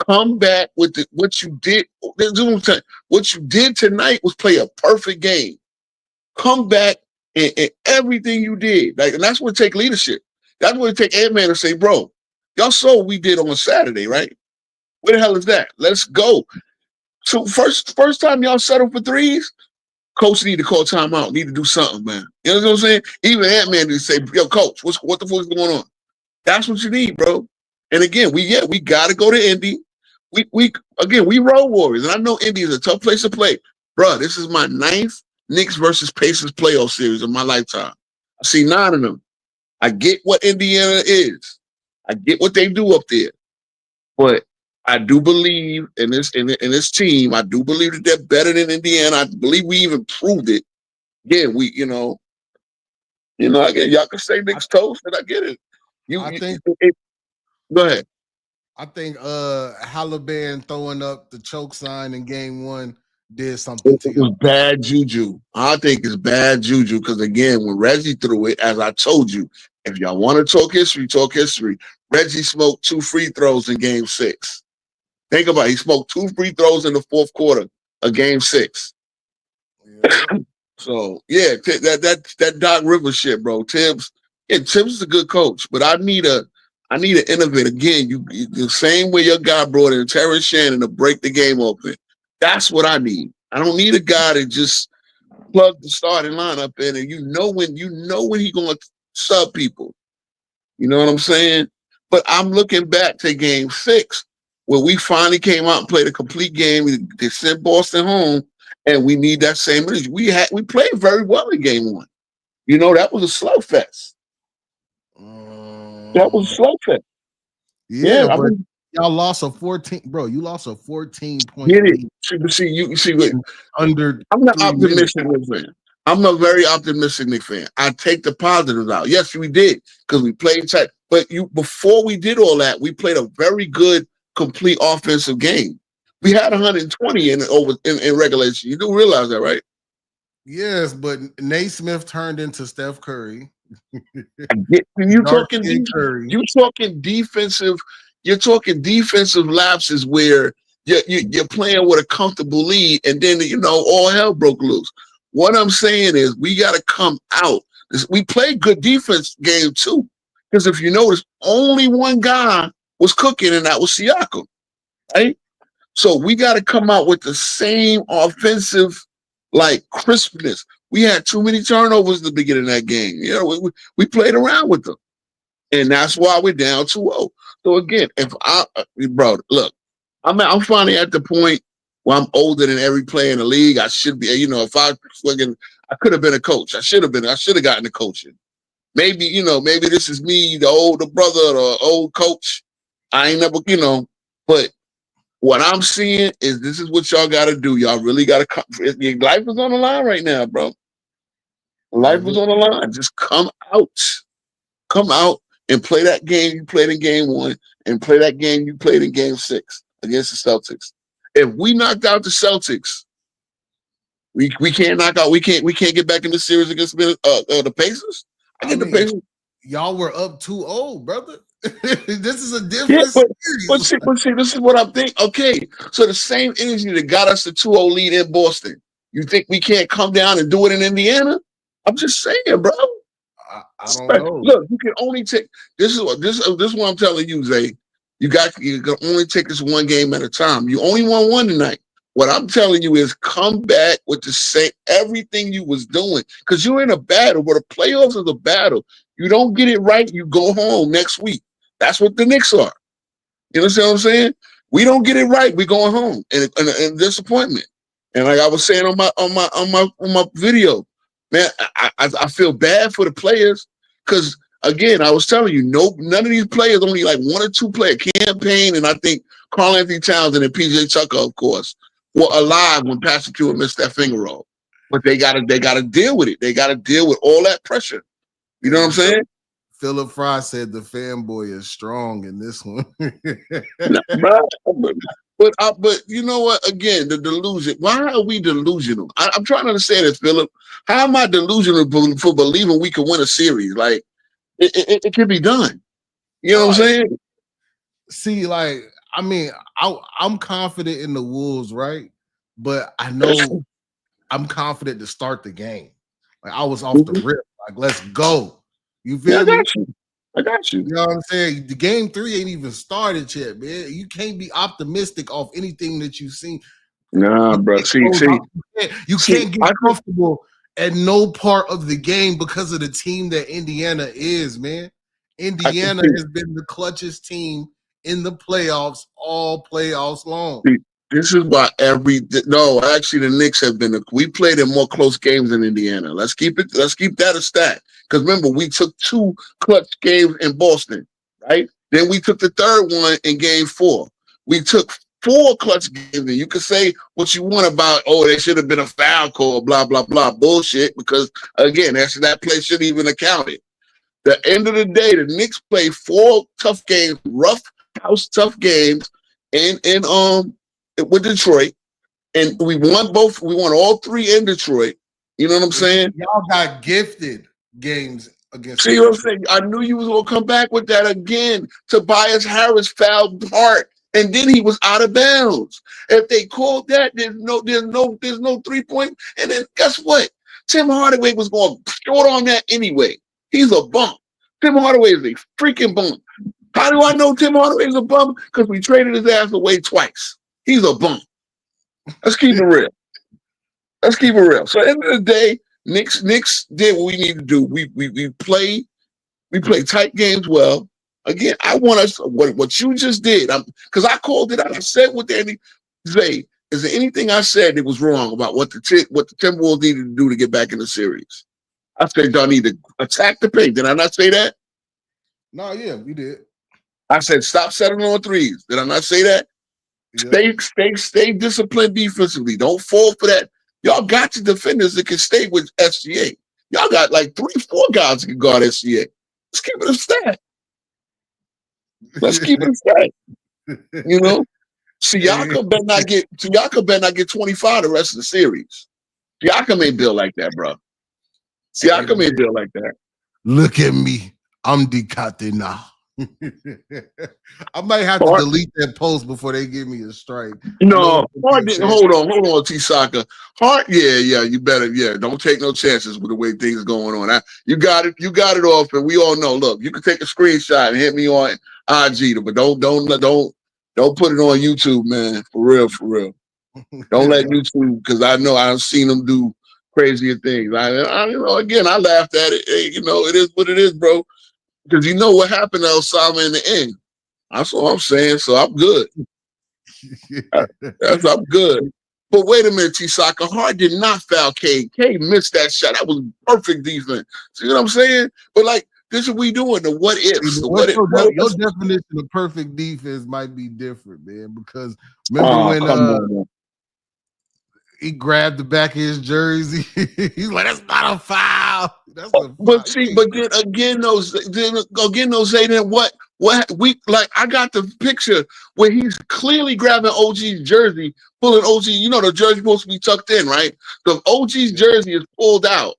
Come back with what you did. What you did tonight was play a perfect game. Come back and everything you did. And that's what it take leadership. That's what it take Ant-Man to say, bro, y'all saw what we did on Saturday, right? Where the hell is that? Let's go. So first time y'all settle for threes, coach need to call timeout. Need to do something, man. You know what I'm saying? Even Ant-Man need to say, yo, coach, what the fuck is going on? That's what you need, bro. And again, we got to go to Indy. We road warriors, and I know Indy is a tough place to play, bro. This is my 9th Knicks versus Pacers playoff series of my lifetime. I see 9 of them. I get what Indiana is. I get what they do up there, but I do believe in this team. I do believe that they're better than Indiana. I believe we even proved it. Yeah, again, y'all can say Knicks toast, and I get it. Go ahead. I think Halliburton throwing up the choke sign in game 1 did something to you. It was bad juju. I think it's bad juju because, again, when Reggie threw it, as I told you, if y'all want to talk history, talk history. Reggie smoked 2 free throws in game 6. Think about it. He smoked 2 free throws in the 4th quarter of game 6. Yeah. So, yeah, that Doc Rivers shit, bro. Tibbs is a good coach, but I need an innovator. Again, you the same way your guy brought in Terrence Shannon to break the game open. That's what I need. I don't need a guy to just plug the starting lineup in and you know when he's gonna sub people. You know what I'm saying? But I'm looking back to game 6 where we finally came out and played a complete game. They sent Boston home, and we need that same energy. We played very well in game 1. You know, that was a slow fest. That was a slow fest. Yeah, but y'all lost a 14, bro. You lost a 14-point lead. You see what under. I'm not optimistic fan. I'm a very optimistic fan. I take the positives out. Yes, we did because we played tight. But before we did all that, we played a very good, complete offensive game. We had 120 in regulation. You do realize that, right? Yes, but Naismith turned into Steph Curry. You're talking defensive lapses where you're playing with a comfortable lead, and then all hell broke loose. What I'm saying is we got to come out. We played good defense game too, because if you notice, only one guy was cooking, and that was Siakam, right? So we got to come out with the same offensive crispness. We had too many turnovers at the beginning of that game. We played around with them, and that's why we're down 2-0. So again, look, I'm finally at the point where I'm older than every player in the league. I should be, if I could have been a coach. I should have gotten the coaching. Maybe this is me, the older brother, the old coach. I ain't never, but what I'm seeing is this is what y'all got to do. Y'all really got to come. Life is on the line right now, bro. Life is on the line. Just come out. Come out and play that game you played in game 1 and play that game you played in game 6 against the Celtics. If we knocked out the Celtics, we can't knock out. We can't get back in the series against the Pacers. The Pacers. Y'all were up 2-0, brother. This is a different series. But see, this is what I'm thinking. Okay, so the same energy that got us the 2-0 lead in Boston, you think we can't come down and do it in Indiana? I'm just saying, bro. I don't know. Look, you can only take this is what I'm telling you, Zay. You can only take this one game at a time. You only won one tonight. What I'm telling you is come back with the same everything you was doing, because you're in a battle. Where the playoffs is a battle. You don't get it right, you go home next week. That's what the Knicks are. You understand what I'm saying? We don't get it right, we going home and disappointment. And like I was saying on my video, man, I feel bad for the players because again, I was telling you, none of these players, only like 1 or 2 players, Campaign, and I think Karl-Anthony Towns and PJ Tucker, of course, were alive when Patrick Ewing missed that finger roll. But they gotta deal with it. They gotta deal with all that pressure. You know what I'm saying? Philip Fry said the fanboy is strong in this one. But you know what? Again, the delusion. Why are we delusional? I'm trying to understand this, Philip. How am I delusional for believing we can win a series? Like it can be done. You know what I'm saying? See, I'm confident in the Wolves, right? But I know I'm confident to start the game. Like I was off the rip. Like, let's go. You feel me? I got you. You know what I'm saying? The game 3 ain't even started yet, man. You can't be optimistic off anything that you've seen. Nah, bro. See, You can't get comfortable at no part of the game because of the team that Indiana is, man. Indiana has been the clutchest team in the playoffs all playoffs long. This is why actually the Knicks have been. We played in more close games than Indiana. Let's keep that a stat. Because remember, we took 2 clutch games in Boston, right? Then we took the third one in Game 4. We took 4 clutch games. And you can say what you want about, they should have been a foul call, blah blah blah, bullshit. Because again, that play shouldn't even account it. The end of the day, the Knicks played 4 tough games, rough house tough games, and with Detroit, and we won both. We won all 3 in Detroit. You know what I'm saying? Y'all got gifted games against. See what I'm saying? I knew you was gonna come back with that again. Tobias Harris fouled hard, and then he was out of bounds. If they called that, there's no 3-point. And then guess what? Tim Hardaway was going short on that anyway. He's a bum. Tim Hardaway is a freaking bum. How do I know Tim Hardaway is a bum? Because we traded his ass away twice. He's a bum. Let's keep it real. So at the end of the day, Knicks did what we need to do. We play tight games well. Again, I want us what you just did. Because I called it out. I said what Danny say. Is there anything I said that was wrong about what the Timberwolves needed to do to get back in the series? I said y'all need to attack the paint. Did I not say that? No, yeah, we did. I said stop settling on threes. Did I not say that? Yeah. Stay disciplined defensively. Don't fall for that. Y'all got your defenders that can stay with SGA. Y'all got like 3-4 guys that can guard SGA. Let's keep it a stat. You know? Siakam better not get 25 the rest of the series. Siakam ain't built like that, bro. Siakam ain't built like that. Look at me. I'm Decate now. I might have to delete that post before they give me a strike. No, Hart didn't. Hold on, T-Saka. Hart, yeah, you better, don't take no chances with the way things are going on. You got it off, and we all know. Look, you can take a screenshot and hit me on IG, but don't put it on YouTube, man. For real. Don't let YouTube, because I know I've seen them do crazier things. Again, I laughed at it. Hey, it is what it is, bro. Because you know what happened to Osama in the end. That's what I'm saying. So I'm good. I'm good. But wait a minute, T-Saka. Hart did not foul Cade. Cade missed that shot. That was perfect defense. See what I'm saying? But this is what we doing. The what ifs. Your definition of perfect defense might be different, man. Because remember when he grabbed the back of his jersey? He's like, "That's not a foul." That's a foul. But then again, what we like? I got the picture where he's clearly grabbing OG's jersey, pulling OG. The jersey supposed to be tucked in, right? So OG's jersey is pulled out.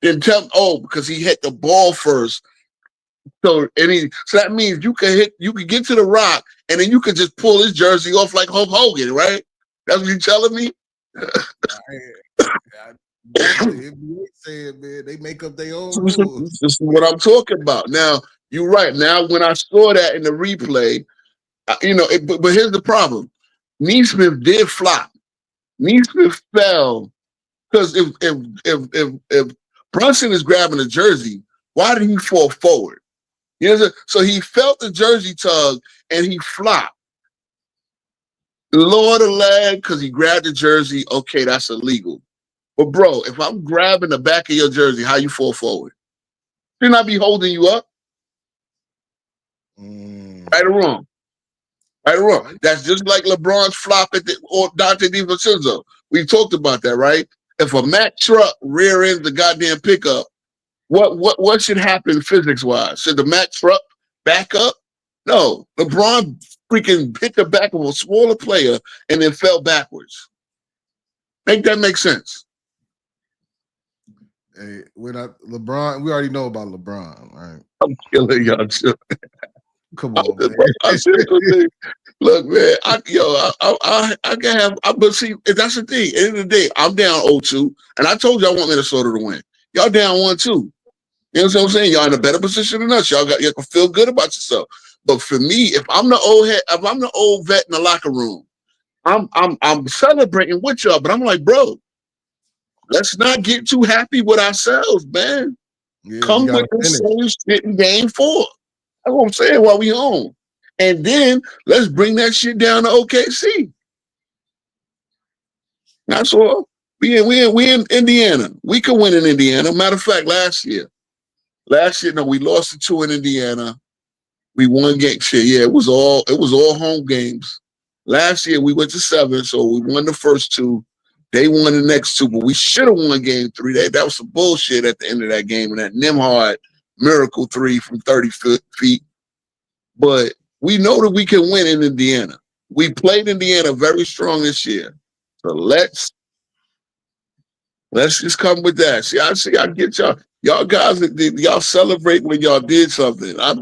Then because he hit the ball first. So that means you can get to the rock, and then you can just pull his jersey off like Hulk Hogan, right? That's what you're telling me. The NBA said, man, they make up their own rules. This is what I'm talking about. Now, you're right. Now, when I saw that in the replay, but here's the problem. Neesmith did flop. Neesmith fell because if Brunson is grabbing the jersey, why did he fall forward? So he felt the jersey tug and he flopped. Lower the leg because he grabbed the jersey. Okay, that's illegal. But bro, if I'm grabbing the back of your jersey, how you fall forward? Shouldn't I be holding you up? Right or wrong? That's just like LeBron's flop or Dante DiVincenzo. We talked about that, right? If a Mack truck rear ends the goddamn pickup, what should happen physics wise? Should the Mack truck back up? No, LeBron freaking hit the back of a smaller player and then fell backwards. Make that make sense? Hey, LeBron, we already know about LeBron, right? I'm killing y'all too. Come on, man. Look, man, I can have, but see, that's the thing. At the end of the day, I'm down 0-2, and I told you I want Minnesota to win. Y'all down 1-2. You know what I'm saying? Y'all in a better position than us. Y'all can feel good about yourself. But for me, if I'm the old vet in the locker room, I'm celebrating with y'all, but I'm like, bro, let's not get too happy with ourselves, man. Yeah, Come with the same shit in game 4. That's what I'm saying while we home. And then let's bring that shit down to OKC. That's all. We in Indiana. We could win in Indiana. Matter of fact, last year, no, we lost the 2 in Indiana. We won game shit. Yeah, it was all home games. Last year we went to 7, so we won the first 2. They won the next 2, but we should have won game 3. That was some bullshit at the end of that game, and that Nembhard miracle 3 from 30 feet. But we know that we can win in Indiana. We played Indiana very strong this year. So let's just come with that. See, I get y'all. Y'all guys, y'all celebrate when y'all did something. I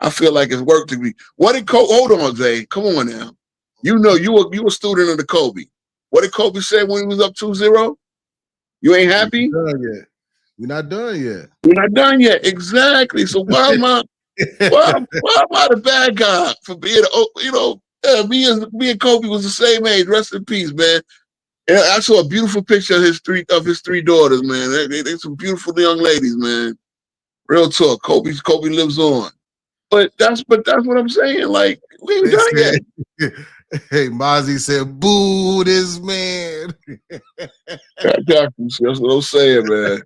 feel like it's work to me. What did Kobe? Hold on, Zay. Come on now. You know you a student of the Kobe. What did Kobe say when he was up 2-0? You ain't happy? We're not done yet. We're not done yet. Exactly. So why am I the bad guy for being? Me and Kobe was the same age. Rest in peace, man. And I saw a beautiful picture of his 3 daughters, man. They some beautiful young ladies, man. Real talk. Kobe lives on. But that's what I'm saying. Like, we ain't done yet. Hey, Mozzie said, boo this man. I got you. That's what I'm saying, man.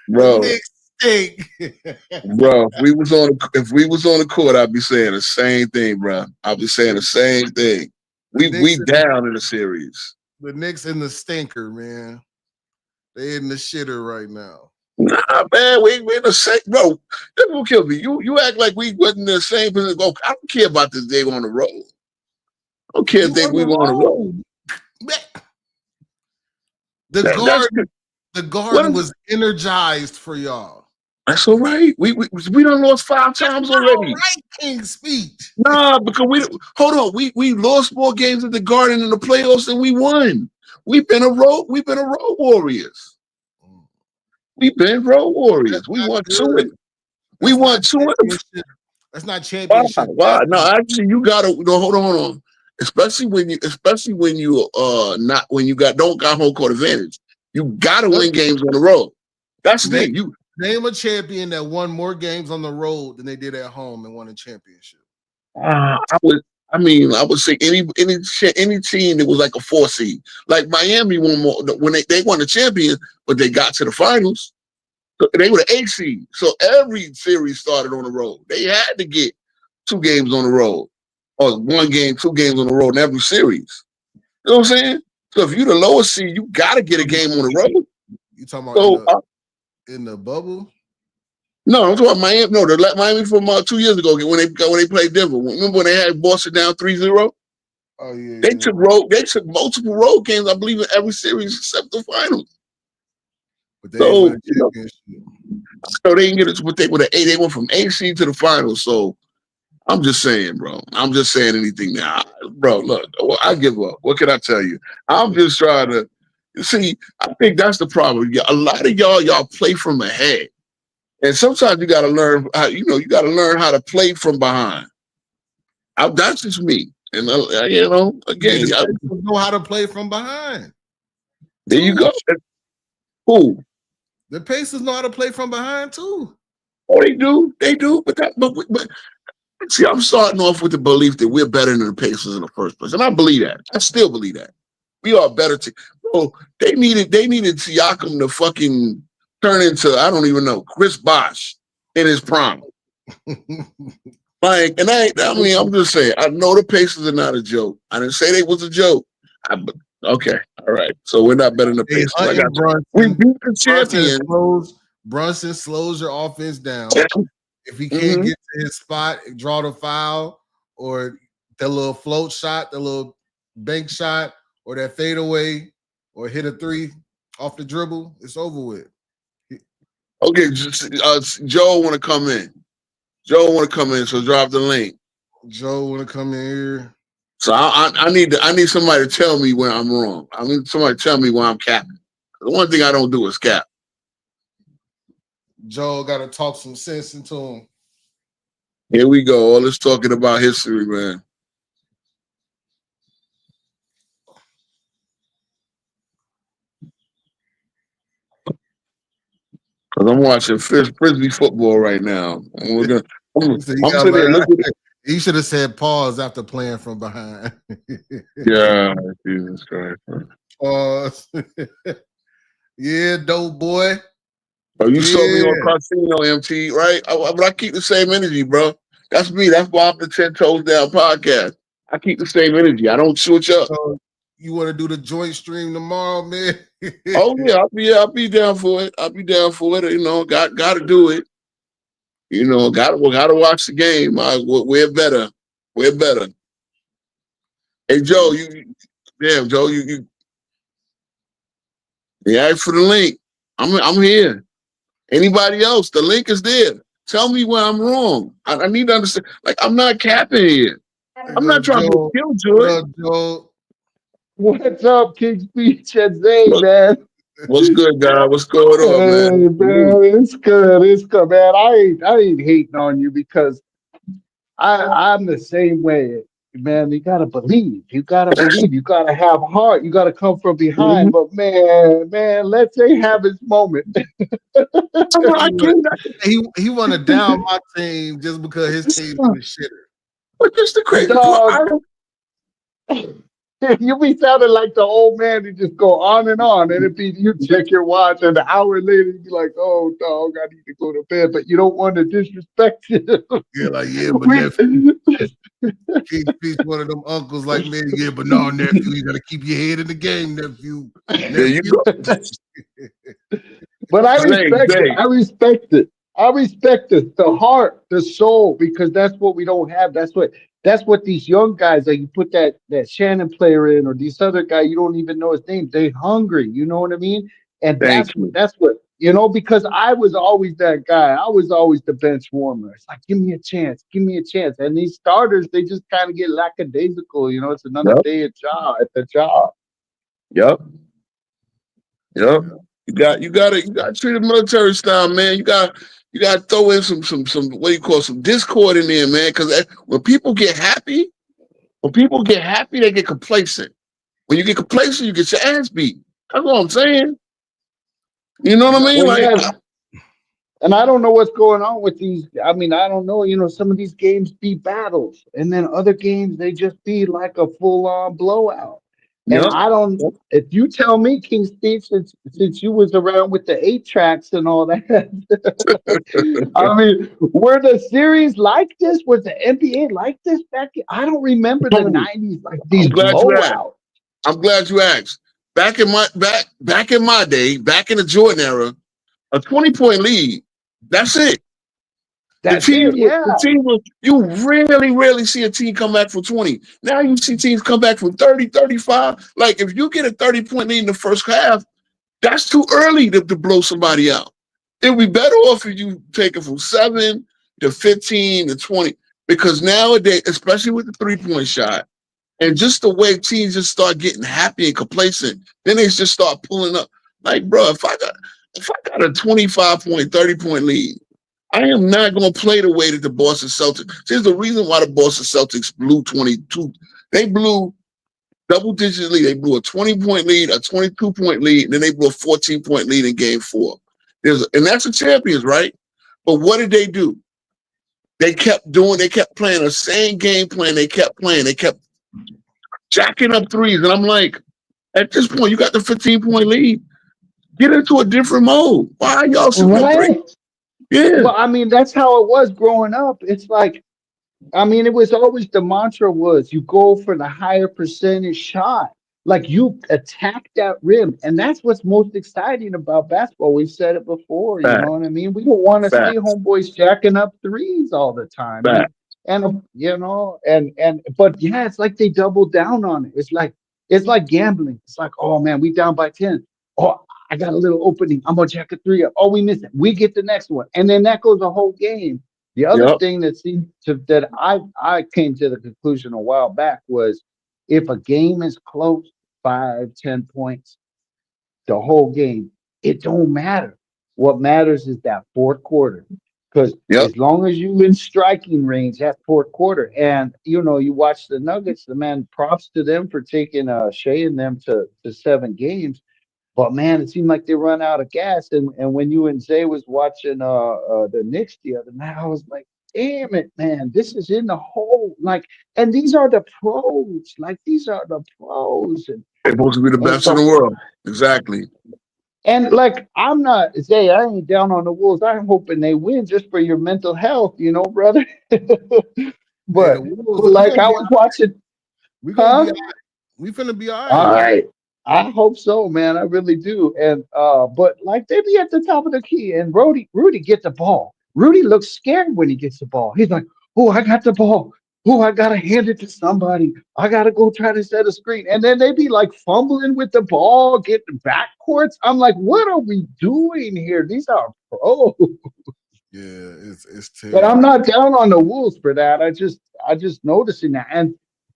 Bro. Bro, if we was on the court, I'd be saying the same thing, bro. I'd be saying the same thing. We down in the series. The Knicks in the stinker, man. They in the shitter right now. Nah, man, we in the same, bro. That's what killed me. You act like we wasn't in the same position. I don't care about this day on the road. I don't care if we were on the road. The garden was energized for y'all. That's all right. We done lost 5 times already. All right, King's Speech. Nah, because we lost more games at the Garden in the playoffs than we won. We've been road warriors. We've been road warriors. We won 2. We won 2. That's not championship. Why? No, actually, you gotta hold on. Especially when you don't got home court advantage. You gotta win games on the road. That's the thing. You name a champion that won more games on the road than they did at home and won a championship. I would say any team that was like a 4 seed, like Miami won more when they won the champion, but they got to the finals. So they were the 8 seed. So every series started on the road. They had to get 2 games on the road, or 1 game, 2 games on the road in every series. You know what I'm saying? So if you're the lowest seed, you got to get a game on the road. You talking about in the bubble? No, I'm talking about Miami. No, the Miami from 2 years ago when they played Denver. Remember when they had Boston down 3-0? Oh yeah. They took multiple road games, I believe, in every series except the finals. But they won a championship. So they didn't get it. But they went from 8 seed to the finals. So I'm just saying, bro. I'm just saying anything now, bro. Look, I give up. What can I tell you? I'm just trying to see. I think that's the problem. A lot of y'all play from ahead. And sometimes you got to learn how, you got to learn how to play from behind. That's just me. And, again, know how to play from behind. There you go. Who? The Pacers know how to play from behind, too. Oh, they do. They do. But see, I'm starting off with the belief that we're better than the Pacers in the first place. And I believe that. I still believe that. We are better. They needed Siakam to fucking turn into, I don't even know, Chris Bosh in his prime. I'm just saying, I know the Pacers are not a joke. I didn't say they was a joke. Okay, all right. So we're not better than the Pacers. We beat the champion. Brunson slows your offense down. If he can't get to his spot, draw the foul, or that little float shot, the little bank shot, or that fadeaway, or hit a 3 off the dribble, it's over with. Okay, Joe want to come in. So drop the link. Joe want to come in here. So I need somebody to tell me where I'm wrong. I need somebody to tell me where I'm capping. The one thing I don't do is cap. Joe got to talk some sense into him. Here we go. All this talking about history, man. Because I'm watching frisbee football right now. And we're gonna. I'm sitting there looking. You should have said pause after playing from behind. Yeah, Jesus Christ. Pause. Yeah, dope boy. Oh, you saw me on Casino MT, right? But I keep the same energy, bro. That's me. That's why I'm the 10 Toes Down podcast. I keep the same energy. I don't switch up. So you want to do the joint stream tomorrow, man? Oh yeah, I'll be down for it. I'll be down for it. You know, got to do it. You know, got to watch the game. We're better. We're better. Hey Joe, Joe, you asked for the link. I'm here. Anybody else? The link is there. Tell me where I'm wrong. I need to understand. Like, I'm not capping here. I'm not trying to kill Joe. What's up, King Speech and Zay, man? What's good, guy? What's going on, man? It's good, man. I ain't hating on you because I'm the same way, man. You gotta believe. You gotta have heart. You gotta come from behind. But man, let's say have his moment. He want to down my team just because his team is the shitter. But just the crazy dog. You be sounding like the old man who just go on, and it be you check your watch, and an hour later you be like, "Oh, dog, I need to go to bed," but you don't want to disrespect him. Yeah, like but nephew, King Speech, one of them uncles like me. Yeah, but no, nephew, you gotta keep your head in the game, nephew. There you go. But I respect it. I respect it. I respect it. The heart, the soul, because that's what we don't have. That's what these young guys, like you put that Shannon player in, or these other guy, you don't even know his name. They hungry, you know what I mean? And that's what because I was always that guy. I was always the bench warmer. It's like, give me a chance. And these starters, they just kind of get lackadaisical. It's another day at the job. Yep. You got to treat it military style, man. You got to throw in some what do you call some discord in there, man. Because when people get happy, they get complacent. When you get complacent, you get your ass beat. That's what I'm saying. You know what I mean? And I don't know what's going on with these. I mean, I don't know. Some of these games be battles, and then other games they just be like a full-on blowout. And I don't. If you tell me, King Steve, since you was around with the 8-tracks and all that, I mean, were the series like this? Was the NBA like this back? I don't remember the '90s like these blowouts. I'm glad you asked. Back in my day, back in the Jordan era, a 20-point lead. That's it. The team was, you rarely see a team come back from 20. Now you see teams come back from 30, 35. Like, if you get a 30-point lead in the first half, that's too early to blow somebody out. It would be better off if you take it from 7 to 15 to 20. Because nowadays, especially with the 3-point shot, and just the way teams just start getting happy and complacent, then they just start pulling up. Like, bro, if I got a 25-point, 30-point lead, I am not going to play the way that the Boston Celtics. There's the reason why the Boston Celtics blew 22. They blew double-digit lead. They blew a 20-point lead, a 22-point lead, and then they blew a 14-point lead in Game 4. And that's the champions, right? But what did they do? They kept playing the same game plan. They kept playing. They kept jacking up threes. And I'm like, at this point, you got the 15-point lead. Get into a different mode. Why are y'all shooting three? Yeah. Well, I mean, that's how it was growing up. It's like, I mean, it was always the mantra was you go for the higher percentage shot. Like you attack that rim. And that's what's most exciting about basketball. We've said it before, you know what I mean? We don't want to see homeboys jacking up threes all the time. But yeah, it's like they double down on it. It's like gambling. It's like, oh man, we down by 10. Oh, I got a little opening. I'm gonna jack a 3 up. Oh, we missed it. We get the next one, and then that goes a whole game. The other thing that I came to the conclusion a while back was if a game is close, 5, 10 points, the whole game, it don't matter. What matters is that fourth quarter. Because Yep. as long as you in striking range, that fourth quarter, and you watch the Nuggets, the man, props to them for taking Shea and them to 7 games. But man, it seemed like they run out of gas. And when you and Zay was watching the Knicks the other night, I was like, damn it, man, this is in the hole. Like, and these are the pros. Like, these are the pros. They're supposed to be the And best in so, the world. Exactly. and like, I'm not, Zay, I ain't down on the Wolves. I'm hoping they win just for your mental health, brother. Hey, the but Wolves, like, I was watching, we gonna be huh? all right. We finna be all All right. right. I hope so, man. I really do. And but like they be at the top of the key, and Rudy get the ball. Rudy looks scared when he gets the ball. He's like, "Oh, I got the ball. Oh, I gotta hand it to somebody. I gotta go try to set a screen." And then they be like fumbling with the ball, getting backcourts. I'm like, "What are we doing here? These are pros." Yeah, it's But I'm terrible. not down on the Wolves for that. I just noticing that. And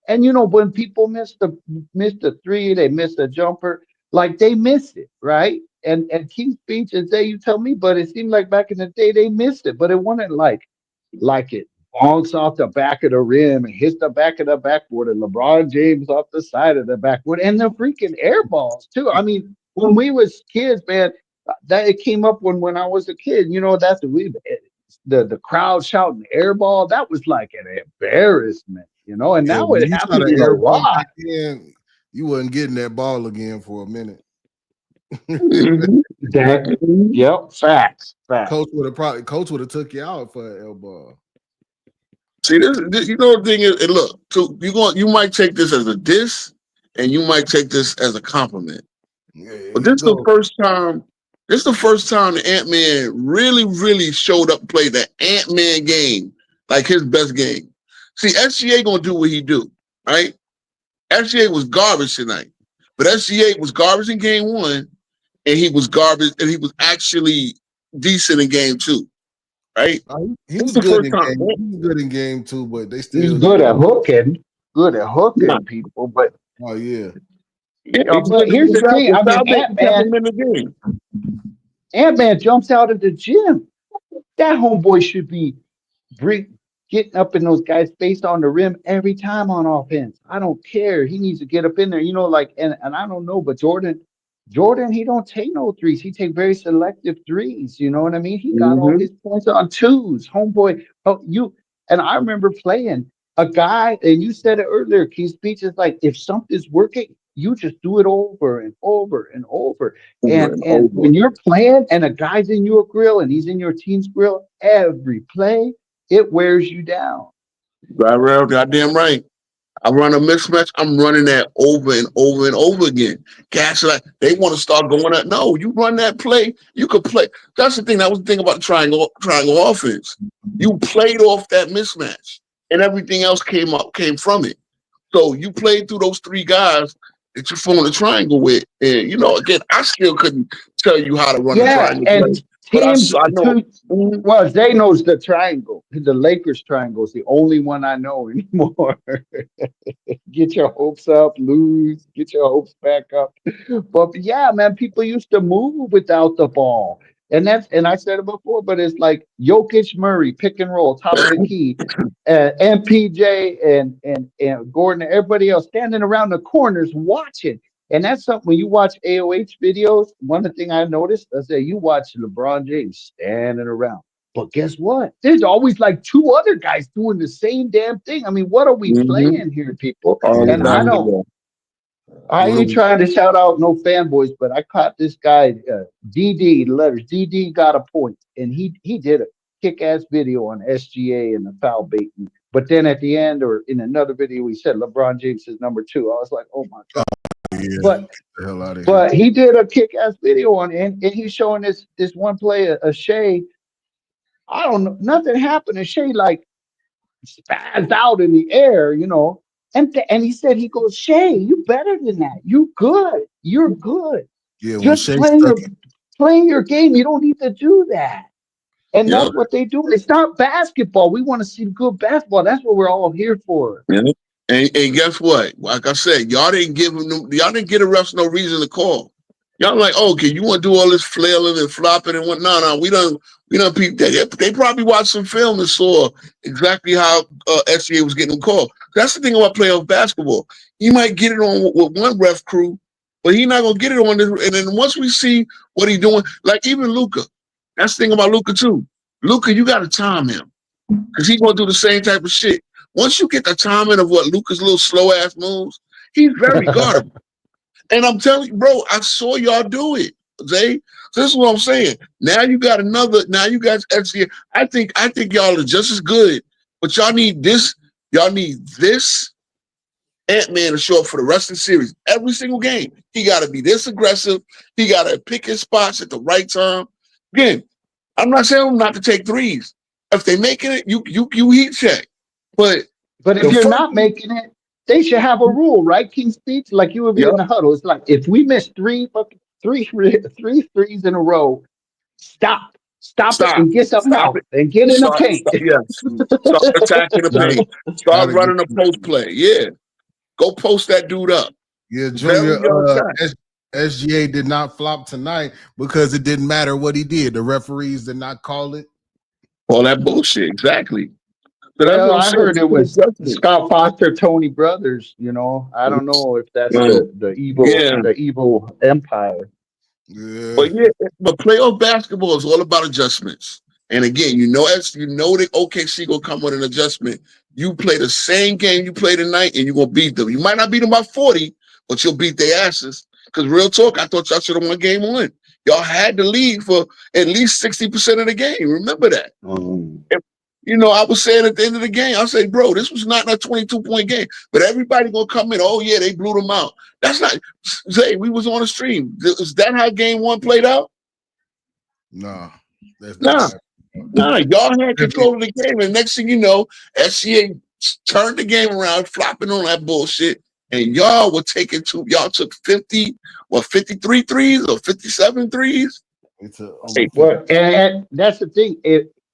when people miss the three, they miss the jumper, like they miss it, right? And King's Speech and say you tell me, but it seemed like back in the day they missed it, but it wasn't like it bounce off the back of the rim and hits the back of the backboard and LeBron James off the side of the backboard and the freaking air balls too. I mean, when we was kids, man, that it came up when I was a kid. That's the crowd shouting air ball. That was like an embarrassment, and Yeah, now when it you try to happens a airball back lot. in, you wasn't getting that ball again for a minute. Mhm. Exactly. Yep. Facts. Coach would have took you out for an elbow. See, this the thing is, and look, so you might take this as a diss, and you might take this as a compliment. Yeah, But you go. this is the first time the Ant-Man really, really showed up and played the Ant-Man game, like his best game. See, SGA gonna do what he do, right? SGA was garbage tonight. But SGA was garbage in game one, and he was garbage, and he was actually decent in game two, right? He It's was the good first in time. game. He was good in game too, but they He's still. good at Yeah, hooking people. But Oh yeah, he's but good. here's the thing. The I mean, foul bait kept him in the game. Ant-Man jumps out of the gym. That homeboy should be getting up in those guys' face on the rim every time on offense. I don't care. He needs to get up in there. And I don't know, but Jordan, he don't take no threes. He take very selective threes. You know what I mean? He got all Mm-hmm. his points on twos. Homeboy, and I remember playing a guy, and you said it earlier, Key Speech is like, if something's working, you just do it over and over and over. Over and And over. when you're playing and a guy's in your grill and he's in your team's grill, every play, it wears you down. Goddamn right. I run a mismatch. I'm running that over and over and over again. Gaslight. They want to start going up. No, you run that play. You could play. That's the thing. That was the thing about the triangle offense. You played off that mismatch, and everything else came from it. So you played through those three guys that you formed a triangle with. And again, I still couldn't tell you how to run a Yeah, triangle and play, but teams I know. too. Well, Zay knows the triangle. The Lakers triangle is the only one I know anymore. Get your hopes up, lose, get your hopes back up. But yeah, man, people used to move without the ball. And I said it before, but it's like Jokic Murray, pick and roll, top of the key, MPJ and Gordon and everybody else standing around the corners watching. And that's something when you watch AOH videos, one of the things I noticed, I say you watch LeBron James standing around. But guess what? There's always like two other guys doing the same damn thing. I mean, what are we Mm-hmm. playing here, people? All the And yeah. basketball. I What ain't trying to shout out no fanboys, but I caught this guy, DD, the letters. DD got a point, and he did a kick-ass video on SGA and the foul baiting. But then at the end, or in another video, he said LeBron James is number two. I was like, oh my god! yeah, But the hell out of here. but he did a kick-ass video on it, and he's showing this one play, a Shea. I don't know, nothing happened. And Shea like spazzed out in the air, and he said, he goes, Shea, you better than that. You good. You're good. Yeah, when Just Shea stuck it, playing your game. You don't need to do that. And Yeah. that's what they do. It's not basketball. We want to see good basketball. That's what we're all here for. Yeah. And guess what? Like I said, y'all didn't give the refs no reason to call. Y'all like, oh, okay, you want to do all this flailing and flopping and what? No, we don't peep that. They probably watched some film and saw exactly how SGA was getting called. That's the thing about playoff basketball. He might get it on with one ref crew, but he's not gonna get it on this. And then once we see what he's doing, like even Luka, that's the thing about Luka too. Luka, you got to time him because he's gonna do the same type of shit. Once you get the timing of what Luka's little slow ass moves, he's very guardable. And I'm telling you, bro, I saw y'all do it, Zay. So this is what I'm saying. Now you got SGA. I think y'all are just as good, but y'all need this. Y'all need this Ant-Man to show up for the rest of the series. Every single game. He got to be this aggressive. He got to pick his spots at the right time. Again, I'm not saying not to take threes. If they making it, you heat check. But if you're not making it, they should have a rule, right? King Speech, like you would be in the huddle. It's like if we miss three threes in a row, stop it and get something out and get in the paint. Start attacking the paint. Start running a post play. Yeah. Go post that dude up. Yeah, Junior, SGA did not flop tonight because it didn't matter what he did. The referees did not call it. All that bullshit, exactly. Well, I heard it was Scott Foster, Tony Brothers. You know, I don't know if that's the evil empire. Yeah. But playoff basketball is all about adjustments. And again, you know that OKC gonna come with an adjustment. You play the same game you play tonight, and you're gonna beat them. You might not beat them by 40, but you'll beat their asses. Because real talk, I thought y'all should have won game one. Y'all had the lead for at least 60% of the game. Remember that. I was saying at the end of the game, I said, bro, this was not a 22-point game. But everybody gonna come in, oh yeah, they blew them out. That's not Zay, we was on a stream. Is that how game one played out? No. Nah, y'all had control of the game. And next thing you know, SGA turned the game around, flopping on that bullshit. And y'all were taking y'all took 53 threes or 57 threes? Well, and that's the thing.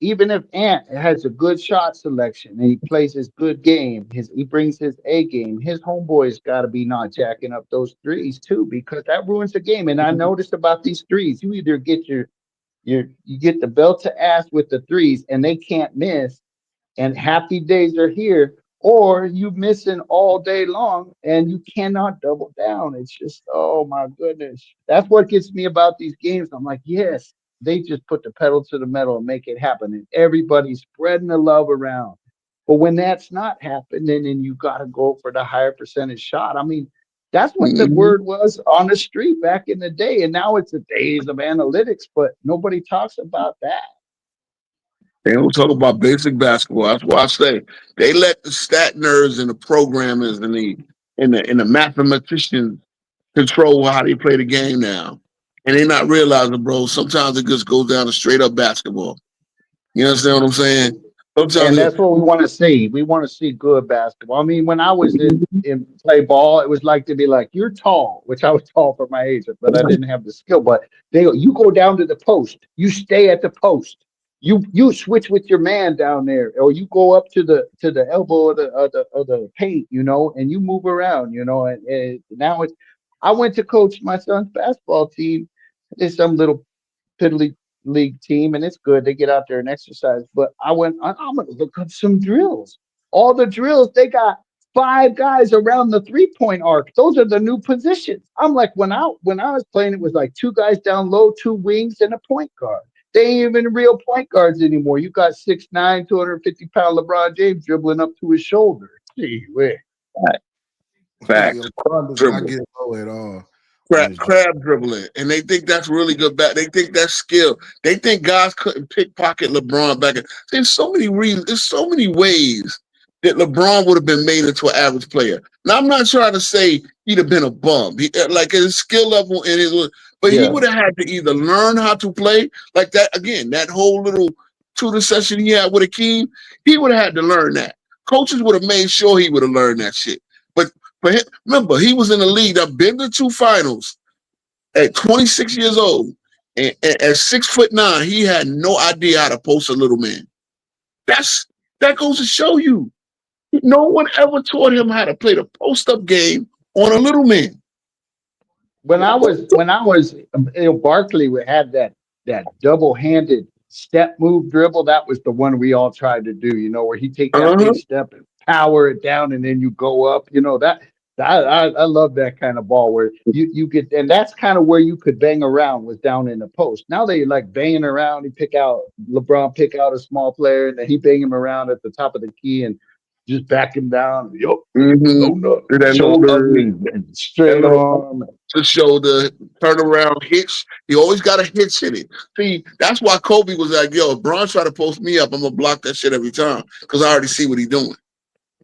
Even if Ant has a good shot selection and he plays his good game, he brings his A game, his homeboys got to be not jacking up those threes too, because that ruins the game. And I noticed about these threes, you either get you get the belt to ass with the threes and they can't miss, and happy days are here, or you missing all day long and you cannot double down. It's just, oh my goodness. That's what gets me about these games. I'm like, yes, they just put the pedal to the metal and make it happen. And everybody's spreading the love around. But when that's not happening and you got to go for the higher percentage shot, I mean, that's what the word was on the street back in the day. And now it's the days of analytics, but nobody talks about that. They don't talk about basic basketball. That's why I say they let the stat nerds and the programmers and the mathematicians control how they play the game now. And they're not realizing, bro, sometimes it just goes down to straight up basketball. You understand what I'm saying? And that's what we want to see. We want to see good basketball. I mean, when I was in play ball, it was like to be like, you're tall, which I was tall for my age, but I didn't have the skill. But you go down to the post, you stay at the post. You switch with your man down there, or you go up to the elbow of the paint, and you move around, and now I went to coach my son's basketball team. It's some little piddly league team, and it's good. They get out there and exercise. But I'm going to look up some drills. All the drills, they got 5 guys around the 3-point arc. Those are the new positions. I'm like, when I was playing, it was like 2 guys down low, 2 wings, and a point guard. They ain't even real point guards anymore. You got 6'9", 250-pound LeBron James dribbling up to his shoulder. Gee, wait. Fact. LeBron does not get low at all. Crab dribbling, and they think that's really good. They think that's skill. They think guys couldn't pickpocket LeBron back. There's so many reasons. There's so many ways that LeBron would have been made into an average player. Now, I'm not trying to say he'd have been a bum. Like his skill level and his. But he would have had to either learn how to play like that. Again, that whole little tutor session he had with Akeem, he would have had to learn that. Coaches would have made sure he would have learned that shit. But for him, remember, he was in the league that been to 2 finals at 26 years old. And at 6'9", he had no idea how to post a little man. That goes to show you. No one ever taught him how to play the post-up game on a little man. when I was Barkley had that double-handed step move dribble. That was the one we all tried to do, where he take that Uh-huh. big step and power it down and then you go up. I love that kind of ball where you get, and that's kind of where you could bang around, was down in the post. Now they like banging around. LeBron pick out a small player and then he bang him around at the top of the key and just back him down. Yup, Mm-hmm. no, no, Do that shoulder little and straight that little arm. the shoulder, turn around, hitch. He always got a hitch in it. See, that's why Kobe was like, yo, if Bron try to post me up, I'm gonna block that shit every time. Because I already see what he's doing.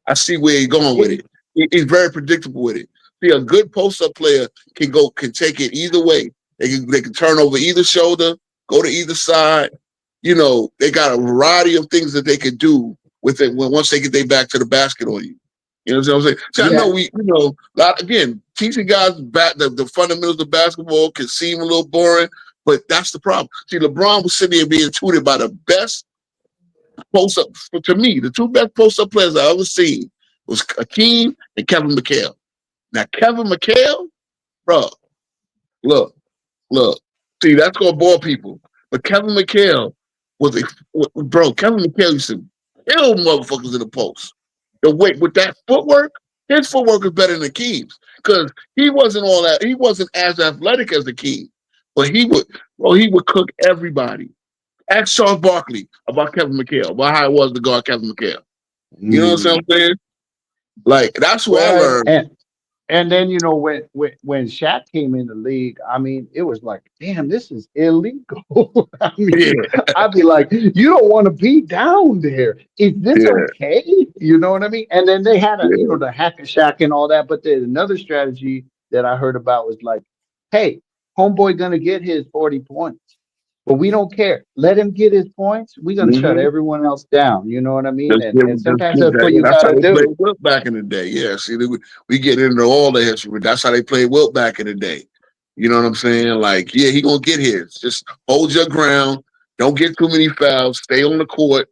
I see where he's going with it. He's very predictable with it. See, a good post-up player can take it either way. They can turn over either shoulder, go to either side. They got a variety of things that they could do with it once they get their back to the basket on you. You know what I'm saying? So I know again, teaching guys the fundamentals of basketball can seem a little boring, but that's the problem. See, LeBron was sitting there being tutored by the best post-up. To me, the two best post-up players I ever seen was Hakeem and Kevin McHale. Now, Kevin McHale, bro, look. See, that's gonna bore people. But Kevin McHale Kevin McHale used to kill motherfuckers in the post. The weight with that footwork, his footwork is better than Hakeem's because he wasn't all that. He wasn't as athletic as Hakeem, but he would cook everybody. Ask Charles Barkley about Kevin McHale, about how it was to guard Kevin McHale. You know what I'm saying? Like that's what I learned. And then when Shaq came in the league, I mean, it was like, damn, this is illegal. I mean, I'd be like, you don't want to be down there. Is this okay? You know what I mean? And then they had the hack and Shaq and all that. But there's another strategy that I heard about was like, hey, homeboy gonna get his 40 points. But we don't care. Let him get his points. We're gonna shut everyone else down. You know what I mean? And sometimes that's what you gotta do. Wilt back in the day, yeah. See, we get into all the history. That's how they played Wilt back in the day. You know what I'm saying? Like, yeah, he gonna get his. Just hold your ground. Don't get too many fouls. Stay on the court.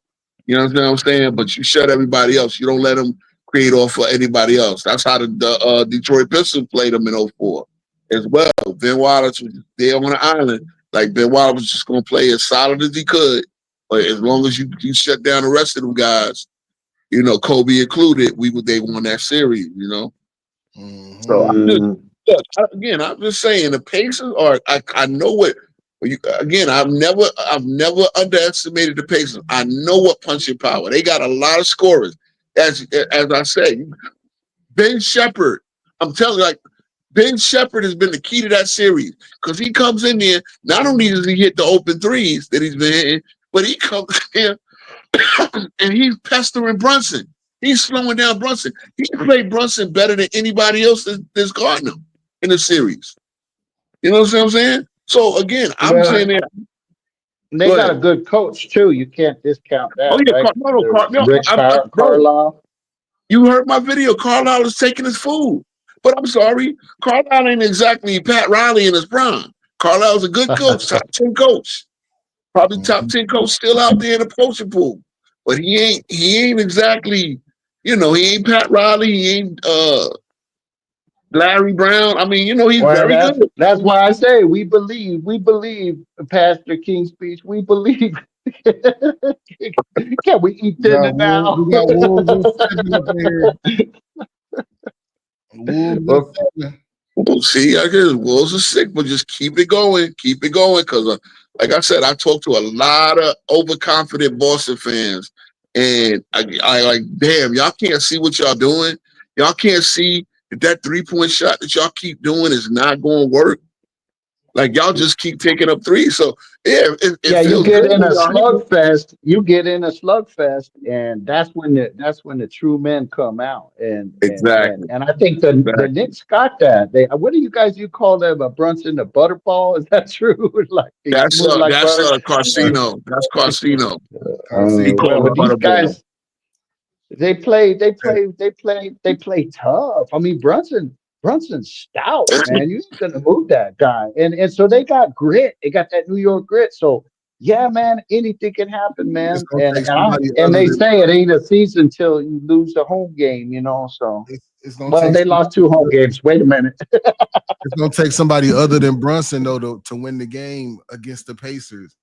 You know what I'm saying? But you shut everybody else. You don't let them create off for anybody else. That's how the Detroit Pistons played them in 2004 as well. Ben Wallace was there on the island. Like Ben Wallace was just gonna play as solid as he could, but as long as you shut down the rest of them guys, Kobe included, they won that series. Mm-hmm. So I'm just saying the Pacers are. I know what. Again, I've never underestimated the Pacers. I know what punching power they got. A lot of scorers, as I say, Ben Shepherd. I'm telling you, like. Ben Shepherd has been the key to that series because he comes in there. Not only does he hit the open threes that he's been hitting, but he comes in and he's pestering Brunson. He's slowing down Brunson. He played Brunson better than anybody else that's guarding him in the series. You know what I'm saying? So again, I'm saying that they got a good coach too. You can't discount that. Oh yeah, right? Rick Carlisle. You heard my video. Carlisle is taking his food. But I'm sorry, Carlisle ain't exactly Pat Riley in his prime. Carlisle's a good coach, top 10 coach. Probably top 10 coach still out there in the poaching pool. But he ain't exactly, he ain't Pat Riley, he ain't Larry Brown. I mean, he's very good. That's why I say we believe Pastor King's speech. We believe. Can we eat dinner now? We got Wolves up there. See, I guess Wolves are sick, but just keep it going. Keep it going. Because, like I said, I talked to a lot of overconfident Boston fans. And I like, damn, y'all can't see what y'all doing. Y'all can't see that 3-point shot that y'all keep doing is not going to work. Like, y'all just keep taking up threes. So, yeah. You get in a slugfest. You get in a slugfest, and that's when the true men come out. And exactly. And I think the Knicks got that. What do you call them? Brunson, the butterball? Is that true? That's Carcino. That's Carcino. These guys, they play tough. I mean, Brunson's stout, man. You ain't gonna move that guy. And so they got grit. They got that New York grit. So yeah, man, anything can happen, It's man. gonna And take and I somebody and other they than say it ain't a season till you lose the home game, So, it's gonna well, take they lost 2 home games. Wait a minute. it's gonna take somebody other than Brunson though to win the game against the Pacers.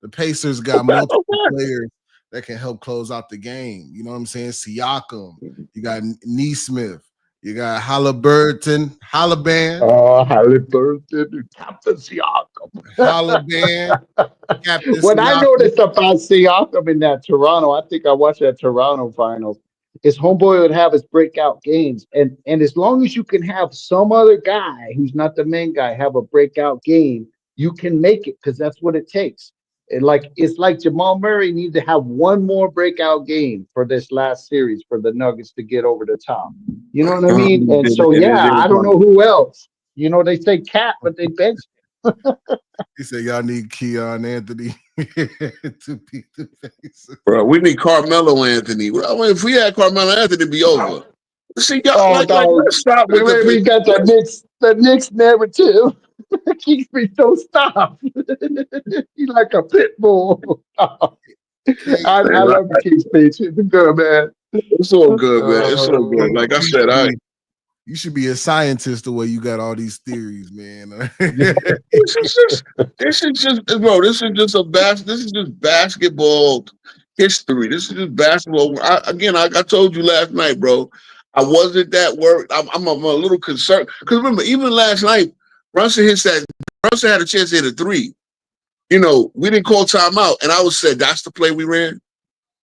The Pacers got multiple players that can help close out the game. You know what I'm saying? Siakam, you got Neesmith, you got Halliburton, Halliban, Oh, Halliburton, Captain Siakam. Halliban, Captain What I Siakam. noticed about Siakam in that Toronto, I think I watched that Toronto finals. His homeboy would have his breakout games, and as long as you can have some other guy who's not the main guy have a breakout game, you can make it because that's what it takes. It's like Jamal Murray needed to have one more breakout game for this last series for the Nuggets to get over the top. You know what I mean? And so yeah, I don't know who else. They say Cat, but they bench. He said y'all need Keon Anthony to beat the Pacers. Bro, we need Carmelo Anthony. Well, if we had Carmelo Anthony, it'd be over. See, y'all, Oh, like, no. let's stop with We got the Knicks narrative. Kingsbury, don't stop. He's like a pit bull. I love the King's Speech. It's good, man. It's all good, man. It's all good. Like I said, you should be a scientist the way you got all these theories, man. this is just this is just basketball history. This is just basketball. I told you last night, bro. I wasn't that worried. I'm a little concerned because remember, even last night, Brunson had a chance to hit a three. We didn't call timeout, and I said that's the play we ran.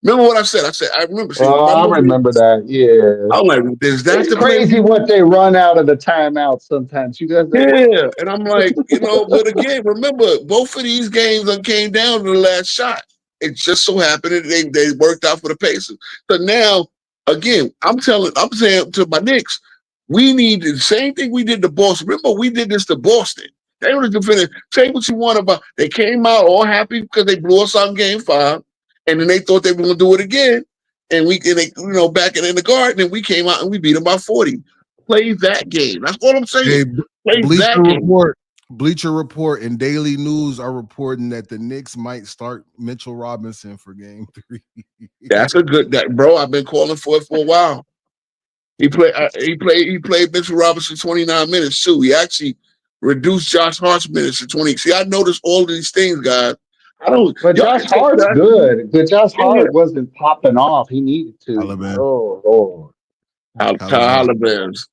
Remember what I said? I remember. I remember that. Yeah. I'm like, is that It's the play? crazy what they run out of the timeout sometimes. You guys. Yeah, and I'm like, but again, remember, both of these games came down to the last shot. It just so happened that they worked out for the Pacers. So now, again, I'm saying to my Knicks, we need the same thing we did to Boston. Remember, we did this to Boston. They were just finish. Say what you want about. They came out all happy because they blew us out in Game 5, and then they thought they were going to do it again. And they back in the Garden, and we came out and we beat them by 40. Play that game. That's what I'm saying. Hey, Bleacher Report and Daily News are reporting that the Knicks might start Mitchell Robinson for Game 3. That's a good bro. I've been calling for it for a while. He played Mitchell Robinson 29 minutes too. He actually reduced Josh Hart's minutes to 20. See, I noticed all of these things, guys. But Josh Hart's good. But Josh Hart wasn't popping off. He needed to. Halliburton. Oh. Halliburton's.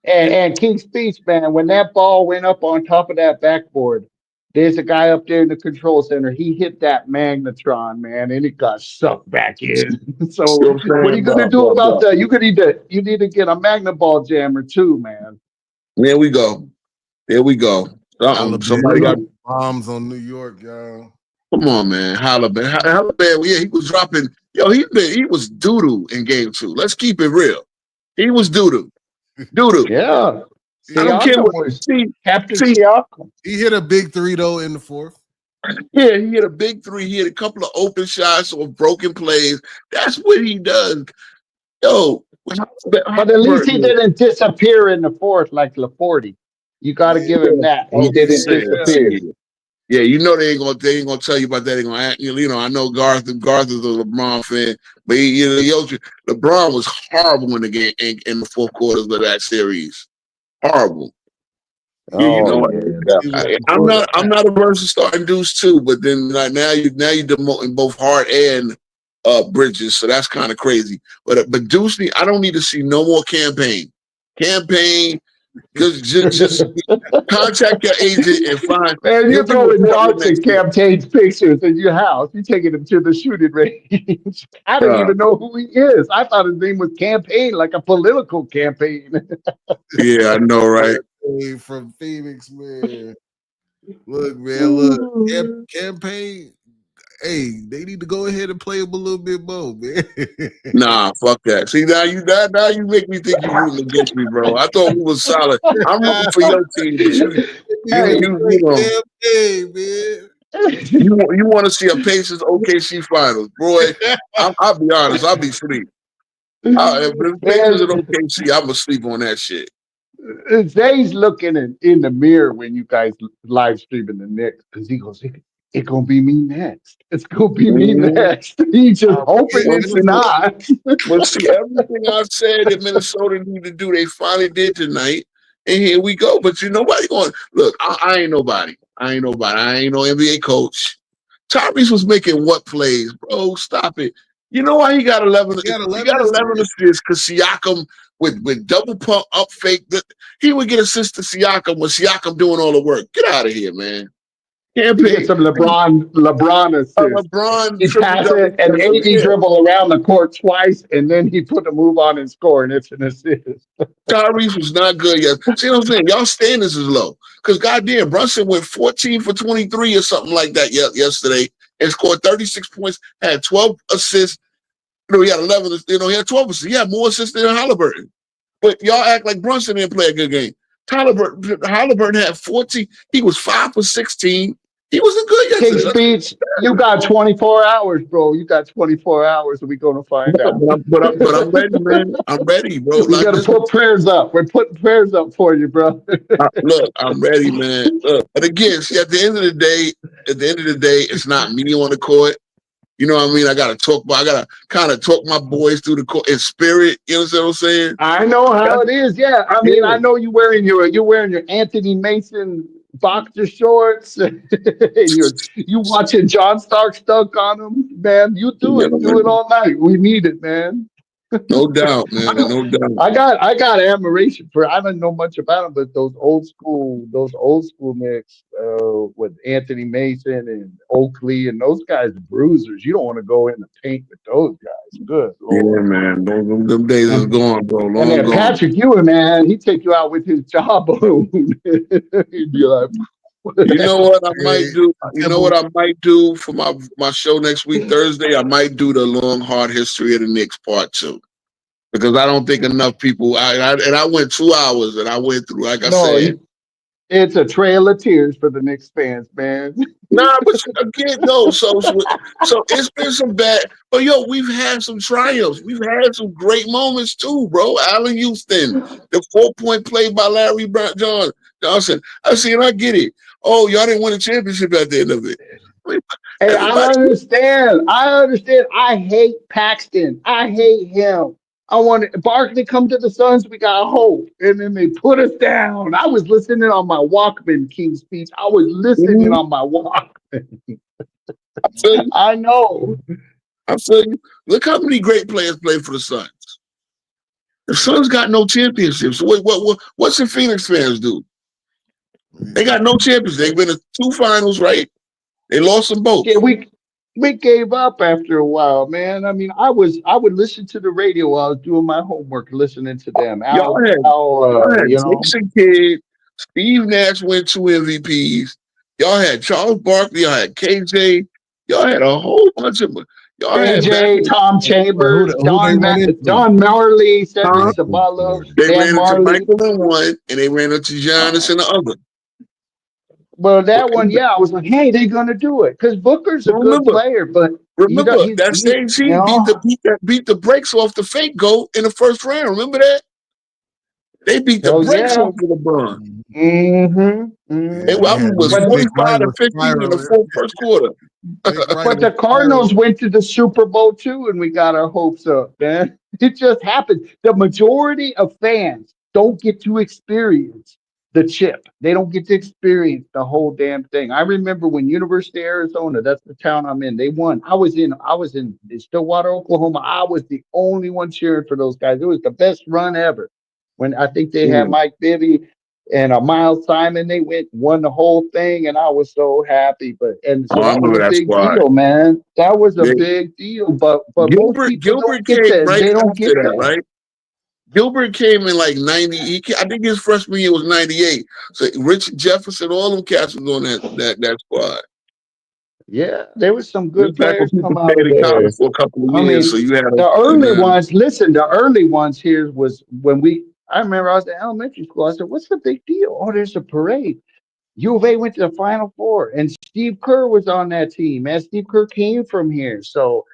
And King's Speech, man, when that ball went up on top of that backboard, there's a guy up there in the control center. He hit that magnetron, man, and it got sucked back in. So what are you gonna do about that? You need to get a magnet ball jammer too, man. There we go. Somebody got bombs on New York, y'all. Come on, man. Halliburton, yeah, he was dropping. He was doo-doo in Game 2. Let's keep it real. He was doo-doo. Yeah. I don't care what. He hit a big three though in the fourth. Yeah, he hit a big three. He hit a couple of open shots or broken plays. That's what he does. Yo, but at least he didn't disappear in the fourth like LaForty. You got to give him that. He didn't disappear. Yeah, they ain't gonna tell you about that. They gonna act. I know Garth is a LeBron fan, but LeBron was horrible in the game in the fourth quarters of that series. Horrible. I'm not averse to starting Deuce too, but then now you demoting both Hart and Bridges, so that's kind of crazy. But Deuce, I don't need to see no more campaign. Just contact your agent and find. Man, you're throwing dogs and campaign pictures in your house. You're taking him to the shooting range. I don't even know who he is. I thought his name was Campaign, like a political campaign. Yeah, I know, right? From Phoenix, man. Look, Campaign. Hey, they need to go ahead and play him a little bit more, man. Nah, fuck that. See, now you make me think you're rooting against me, bro. I thought we was solid. I'm rooting for your team. You want to see a Pacers OKC finals, boy? I'll be honest. I'll be asleep. If the Pacers at OKC, I'm asleep on that shit. Zay's looking in the mirror when you guys live streaming the Knicks because he goes, it's gonna be me next. It's gonna be me Mhm. next. He's just hoping Well, it's not. well, see, everything I said that Minnesota need to do, they finally did tonight, and here we go. But you nobody going look. I ain't nobody. I ain't nobody. I ain't no NBA coach. Tyrese was making what plays, bro? Stop it. You know why he got 11? He got He 11 got 11 assists. assists because Siakam with double pump up fake. He would get assists to Siakam with Siakam doing all the work. Get out of here, man. Can't He pay. gets some LeBron A assists. LeBron He triple pass double. it and AD dribble around the court twice, and then he put the move on and score, and it's an assist. Tyrese was not good yet. See what I'm saying? Y'all standards is low. Because goddamn, Brunson went 14 for 23 or something like that yesterday and scored 36 points, had 12 assists. He had 11, he had 12 assists. He had more assists than Halliburton. But y'all act like Brunson didn't play a good game. Halliburton had 14. He was 5 for 16. He wasn't good King yesterday. Speech, you got 24 hours, bro. You got 24 hours, and we're going to find out. But I'm ready, man. I'm ready, bro. We got to put prayers up. We're putting prayers up for you, bro. Look, I'm ready, man. Look, but again, see, at the end of the day, it's not me on the court. You know what I mean? I gotta kind of talk my boys through the court in spirit. You know what I'm saying? I know how it is. Yeah, I mean, I know you're wearing your Anthony Mason boxer shorts. you watching John Stark stuck on them, man. You do it all night. We need it, man. No doubt, man. No doubt. I got admiration for. I don't know much about them, but those old school Knicks with Anthony Mason and Oakley and those guys, bruisers. You don't want to go in the paint with those guys. Good Lord. Yeah, man. Them days is gone, bro. Long And then gone. Patrick Ewing, man, he'd take you out with his jawbone. He'd be like, you know what I might do? You know what I might do for my show next week, Thursday? I might do the long, hard history of the Knicks part 2. Because I don't think enough people. I went 2 hours and I went through, like I said. It's a trail of tears for the Knicks fans, man. Nah, but again, no. So it's been some bad. But yo, we've had some triumphs. We've had some great moments too, bro. Allen Houston, the 4-point play by Larry Johnson. I see, and I get it. Oh, y'all didn't win a championship at the end of it. Hey, I understand. I hate Paxton. I hate him. I wanted Barkley come to the Suns. We got hope, and then they put us down. I was listening on my Walkman, King Speech. I was listening on my Walkman. I know. I'm saying, look how many great players played for the Suns. The Suns got no championships. What's the Phoenix fans do? They got no champions. They've been to 2 finals, right? They lost them both. Yeah, we gave up after a while, man. I mean, I would listen to the radio while I was doing my homework, listening to them. Y'all had Jason Kidd, Steve Nash went 2 MVPs. Y'all had Charles Barkley. Y'all had KJ. Y'all had a whole bunch of y'all KJ, Tom Chambers, Don Marley, Cedric Sabalo. They ran into Michael in one, and they ran into Giannis in the other. Well, that one, yeah, I was like, hey, they're gonna do it because Booker's a good player, but remember that same team beat the brakes off the fake goat in the first round. Remember that? They beat the brakes off of LeBron. It was 45 to 15 in the first quarter. But the Cardinals went to the Super Bowl too, and we got our hopes up, man. It just happened. The majority of fans don't get to experience the chip. They don't get to experience the whole damn thing. I remember when University of Arizona, that's the town I'm in, they won. I was in Stillwater, Oklahoma. I was the only one cheering for those guys. It was the best run ever. When I think they had Mike Bibby and Miles Simon, they won the whole thing, and I was so happy. But that was a big deal, man. That was a big deal. But Gilbert came right after that, right? Gilbert came in like 90. I think his freshman year was 98. So Richard Jefferson, all them cats was on that squad. Yeah, there was some good players come out of there for a couple of years. So you had the early ones. Listen, the early ones here was when I remember I was in elementary school. I said, "What's the big deal? Oh, there's a parade." U of A went to the Final Four, and Steve Kerr was on that team. Man, Steve Kerr came from here, so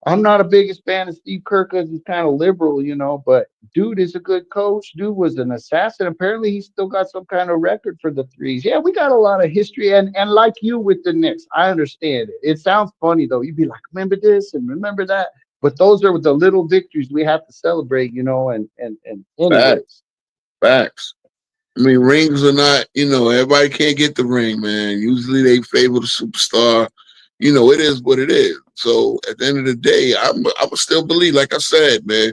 I'm not a biggest fan of Steve Kerr because he's kind of liberal, you know, but dude is a good coach. Dude was an assassin. Apparently, he's still got some kind of record for the threes. Yeah, we got a lot of history. And like you with the Knicks, I understand it. It sounds funny, though. You'd be like, remember this and remember that. But those are the little victories we have to celebrate, you know, and Facts. anyways. Facts. I mean, rings are not, everybody can't get the ring, man. Usually they favor the superstar. It is what it is. So at the end of the day, I would still believe, like I said, man,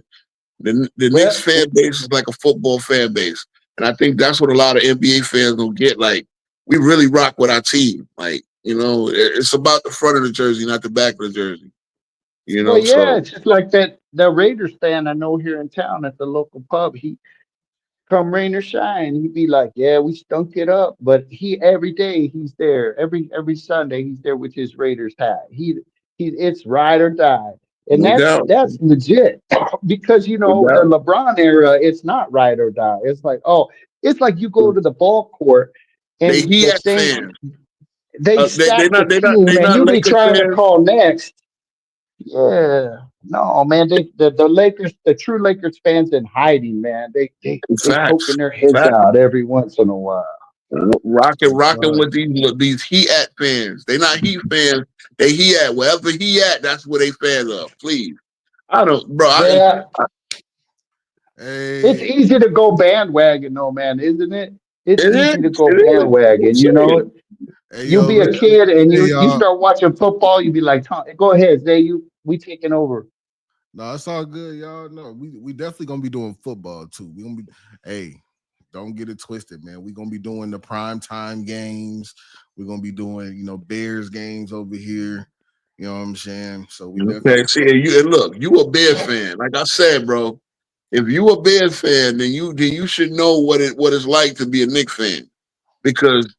the Knicks Well, fan base is like a football fan base. And I think that's what a lot of NBA fans don't get. Like, we really rock with our team. Like, it's about the front of the jersey, not the back of the jersey. well, yeah, So it's just like that Raiders fan I know here in town at the local pub. He come rain or shine, he'd be like, "Yeah, we stunk it up." But he every day he's there. Every Sunday he's there with his Raiders hat. He it's ride or die, and no that's doubt. that's legit because you No know the doubt. LeBron era. It's not ride or die. It's like it's like you go to the ball court They and he the at Saints fans. they They stack the not they not they team, and not you be Laker trying to fans. call next. Yeah. No, man, the Lakers, the true Lakers fans in hiding, man. They Facts. poking their heads Facts. out every once in a while. Rocking Right. with these he at fans. They not he fans. They he at wherever he at. That's where they fans of. Please, I don't, bro. Yeah, it's Hey, easy to go bandwagon though, man, isn't it? It's It easy to is. go It is. I'm bandwagon, you know. saying. hey, You yo, be a kid and hey, you y'all. start watching football, you be like, go ahead, Zay, we taking over. No, it's all good, y'all. No, we definitely gonna be doing football too. We gonna be, hey, don't get it twisted, man. We gonna be doing the prime time games. We're gonna be doing, Bears games over here. You know what I'm saying? So we definitely, Okay. See, and look, you a Bear fan. Like I said, bro. If you a Bear fan, then you should know what it's like to be a Knicks fan because,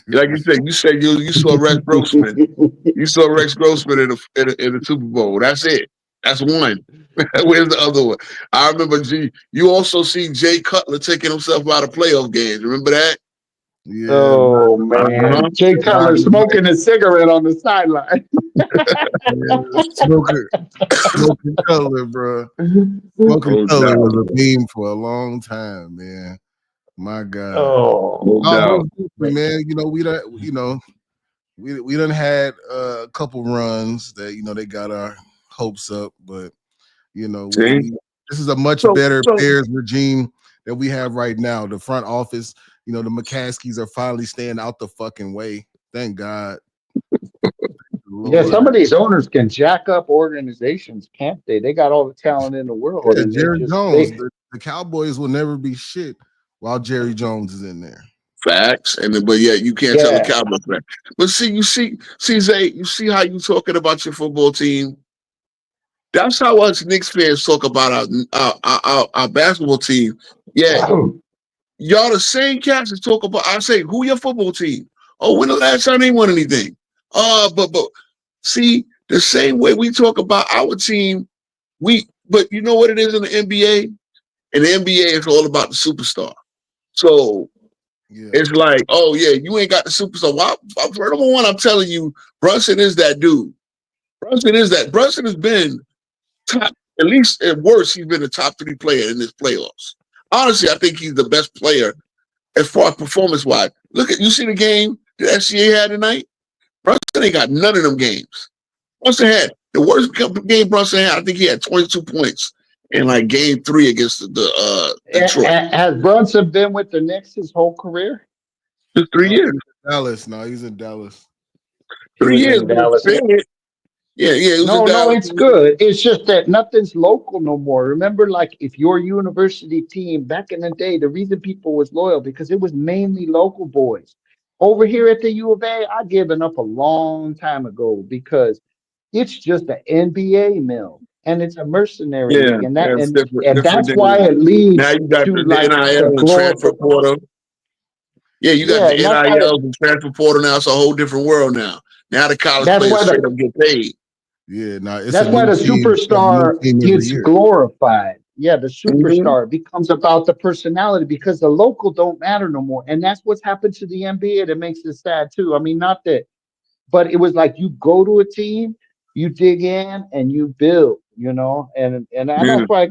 like you said you saw Rex Grossman. You saw Rex Grossman in the Super Bowl. That's it. That's one. Where's the other one? I remember you also see Jay Cutler taking himself out of playoff games. Remember that? yeah, Oh Uh-huh. man. Jay Cutler riding the mic, smoking a cigarette on the sideline. yeah, smoking color, bro. Smoking No color was doubt. a theme for a long time, man. My God. Oh, No Oh, doubt. most definitely, man. We don't, we done had a couple runs that they got our hopes up, but See? this is a much So better so Bears regime that we have right now. The front office, the McCaskies are finally staying out the fucking way. Thank God, yeah, Lord. some of these owners can jack up organizations, can't they? They got all the talent in the world Yeah, and they Jerry just Jones. they The Cowboys will never be shit while Jerry Jones is in there. facts. But yeah, you can't tell a yeah. Cowboys fan. But see, Zay, you see how you talking about your football team? That's how us Knicks fans talk about our basketball team. Yeah, y'all the same cats that talk about. I say, who your football team? Oh, when the last time they won anything? But see, the same way we talk about our team, but you know what it is in the NBA? In the NBA, it's all about the superstar. So Yeah. it's like, oh yeah, you ain't got the superstar. Well, number one, I'm telling you, Brunson is that dude. Brunson has been top, at least at worst, he's been a top 3 player in this playoffs. Honestly, I think he's the best player as far as performance wise. You see the game the SCA had tonight? Brunson ain't got none of them games. Brunson had the worst game Brunson had. I think he had 22 points in like game 3 against the Detroit. Has Brunson been with the Knicks his whole career? Just 3 years. Dallas. No, he's in Dallas. He 3 years. was in Dallas. Yeah, it was in No, Dallas. it's good. It's just that nothing's local no more. Remember, like if your university team back in the day, the reason people was loyal because it was mainly local boys. Over here at the U of A, I given up a long time ago because it's just an NBA mill and it's a mercenary Yeah, league, and yeah, that it's and different that's why than it now. leads You got to the like the NIL and transfer glorification. portal. Yeah, you got Yeah, the and that's why NILs and transfer portal now. It's a whole different world now. Now the college that's players why straight the up get paid. Yeah, no, it's a That's why new the team, superstar every gets year. glorified. Yeah, the Mm-hmm. superstar becomes about the personality because the local don't matter no more. And that's what's happened to the NBA that makes it sad too. I mean, not that, but it was like you go to a team you dig in and you build, and Yeah. that's why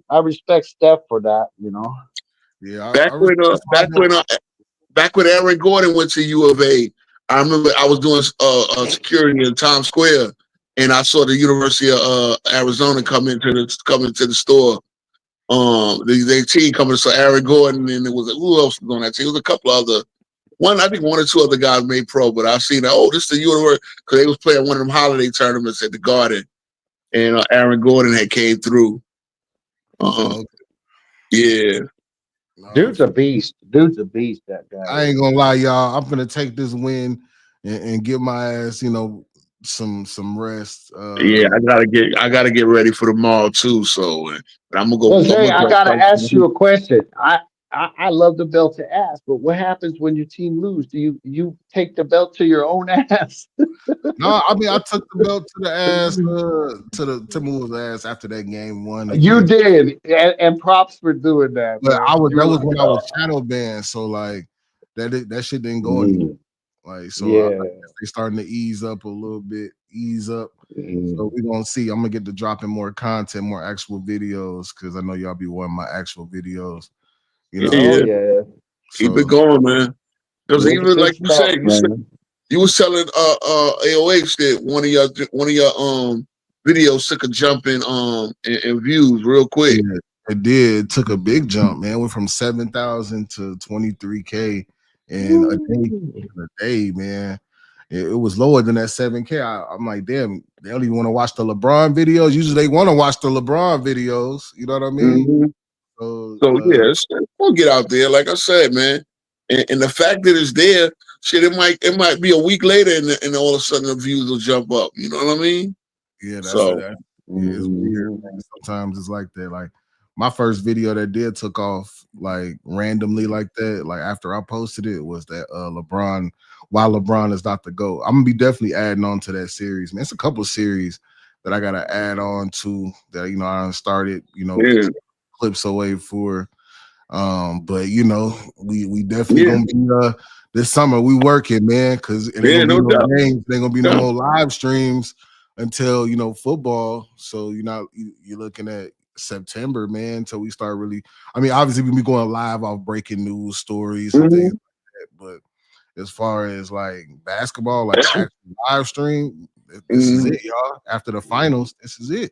I respect Steph for that, Yeah, Back I when respect my boy. back when Aaron Gordon went to U of A, I remember I was doing security in Times Square, and I saw the University of Arizona come into the store. The team coming, so Aaron Gordon, and it was who else was on that team? It was a couple other I think one or two other guys made pro, but I seen that. Oh, this is the University because they was playing one of them holiday tournaments at the Garden, and Aaron Gordon had came through. Okay. Yeah. Dude's a beast. That guy I ain't is. gonna lie, y'all. I'm gonna take this win and give my ass, some rest. Yeah, I gotta get ready for tomorrow too. So, but I'm gonna go. Well, I'm Zay, gonna I go gotta fight. ask you a question. I love the belt to ass, but what happens when your team lose? Do you take the belt to your own ass? No, I mean I took the belt to the ass, to the Timberwolves ass after that game one You again. did, and props for doing that, But man. You that were was like, when I was shadow banned, so like that shit didn't go anywhere. mm, Like so, I yeah. guess they starting to ease up a little bit, ease up. So Mm. we're gonna see. I'm gonna get to dropping more content, more actual videos, because I know y'all be wanting my actual videos. Oh Yeah, yeah, keep it So going, man. Because good, even good like stuff, man. you was telling AOH that one of your videos took a jump in views real quick. yeah, it did. It took a big jump, man. Went from 7,000 to 23K in a day, man. It was lower than that 7K. I'm like, damn, they don't even want to watch the LeBron videos. Usually they want to watch the LeBron videos. You know what I mean? Mm-hmm. So So yeah, we'll get out there. Like I said, man, and the fact that it's there, shit, it might be a week later, and all of a sudden the views will jump up. You know what I mean? yeah, So it's weird, Mhm. man. Sometimes it's like that. Like my first video that did took off like randomly like that. Like after I posted it was that LeBron, why LeBron is not the GOAT. I'm gonna be definitely adding on to that series, man. It's a couple of series that I gotta add on to that, I started, yeah, clips away for. But we definitely yeah, gonna be this summer we working, man, because it ain't yeah, gonna be no no doubt. games, there ain't gonna be no Yeah. more live streams until football. So you're looking at September, man, until we start really. I mean, obviously we be going live off breaking news stories and things Mm-hmm. like that, but as far as like basketball, like an actual live stream, this is Mm-hmm. it, y'all. After the finals, this is it.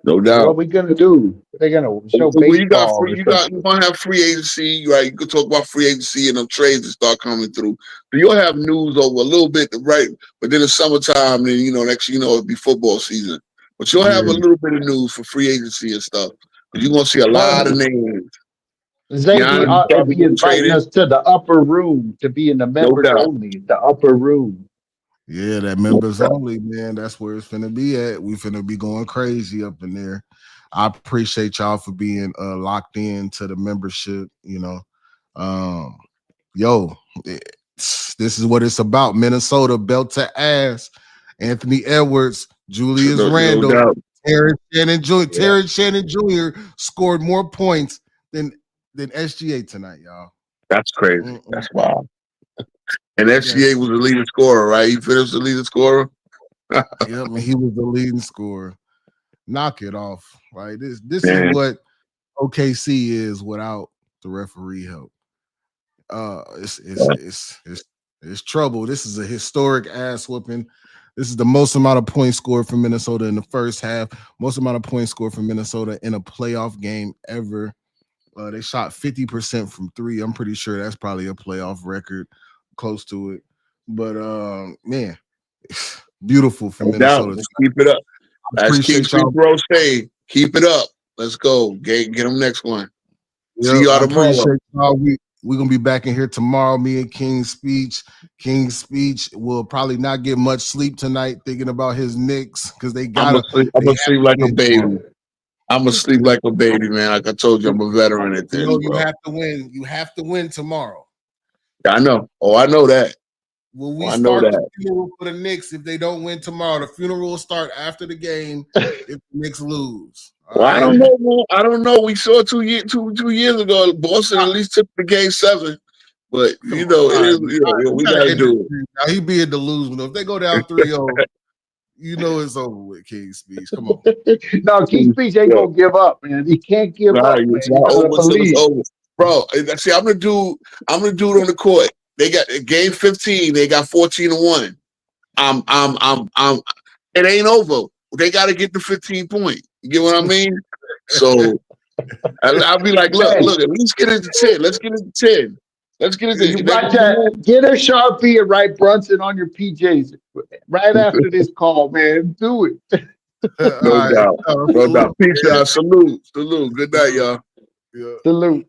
No What doubt. we gonna do? They're gonna show Well, you got baseball free. or You something. gonna have free agency, right? You could talk about free agency and them trades that start coming through. So you'll have news over a little bit, right? But then it's summertime, and next it'll be football season. But you'll have a Yeah. little bit of news for free agency and stuff. But you're gonna see a lot of Well, names. they be they Probably be getting inviting traded. us to the upper room to be in the No members doubt. only. The upper room. Yeah, that No members doubt. only, man. That's where it's finna be at. We finna be going crazy up in there. I appreciate y'all for being locked in to the membership. Um, yo, this is what it's about. Minnesota belt to ass. Anthony Edwards, Julius No Randle, doubt. Yeah. Terrence Shannon Jr. scored more points than SGA tonight, y'all. That's crazy. Mm-mm. That's wild. And We got SGA was the leading scorer, right? He finished the leading scorer. yep, and he was the leading scorer. Knock it off. Right. This is Man, what OKC is without the referee help. It's trouble. This is a historic ass whooping. This is the most amount of points scored for Minnesota in the first half. Most amount of points scored for Minnesota in a playoff game ever. They shot 50% from three. I'm pretty sure that's probably a playoff record, close to it. But man, beautiful for no doubt. Minnesota. Let's keep it up. I As King appreciate Street y'all. Bro say, keep it up. Let's go. Get them next one. See Yep, y'all I tomorrow. appreciate y'all. We're gonna be back in here tomorrow. Me and King's Speech. King's Speech will probably not get much sleep tonight, thinking about his Knicks because they I'm gotta. gonna sleep like a win baby. tomorrow. I'm gonna sleep like a baby, man. Like I told you, I'm a veteran at this, You bro. have to win. You have to win tomorrow. I know. Oh, I know that. Will Oh, we I know start the that. funeral for the Knicks if they don't win tomorrow? The funeral will start after the game if the Knicks lose. All Well, I right. don't know, man. I don't know. We saw 2 years ago. Boston at least took the game 7, but Come on. it All is. right. All right. We We gotta gotta end do it. this. Now he being delusional. If they go down 3-0, You know it's over with, King Speech. Come on. No, King Speech ain't gonna give up, man. He can't give up, man. It's You not gotta over until it's believe. over, bro. See, I'm the dude on the court. They got game 15. They got 14-1. It ain't over. They got to get the 15 point. You get what I mean? So I'll be like, look, at least get it to 10. Let's get it to 10. Let's get it to You write that. Get a Sharpie and write Brunson on your PJs right after this call, man. Do it. No doubt. Peace, y'all. Salute. Good night, y'all. Yeah. Salute.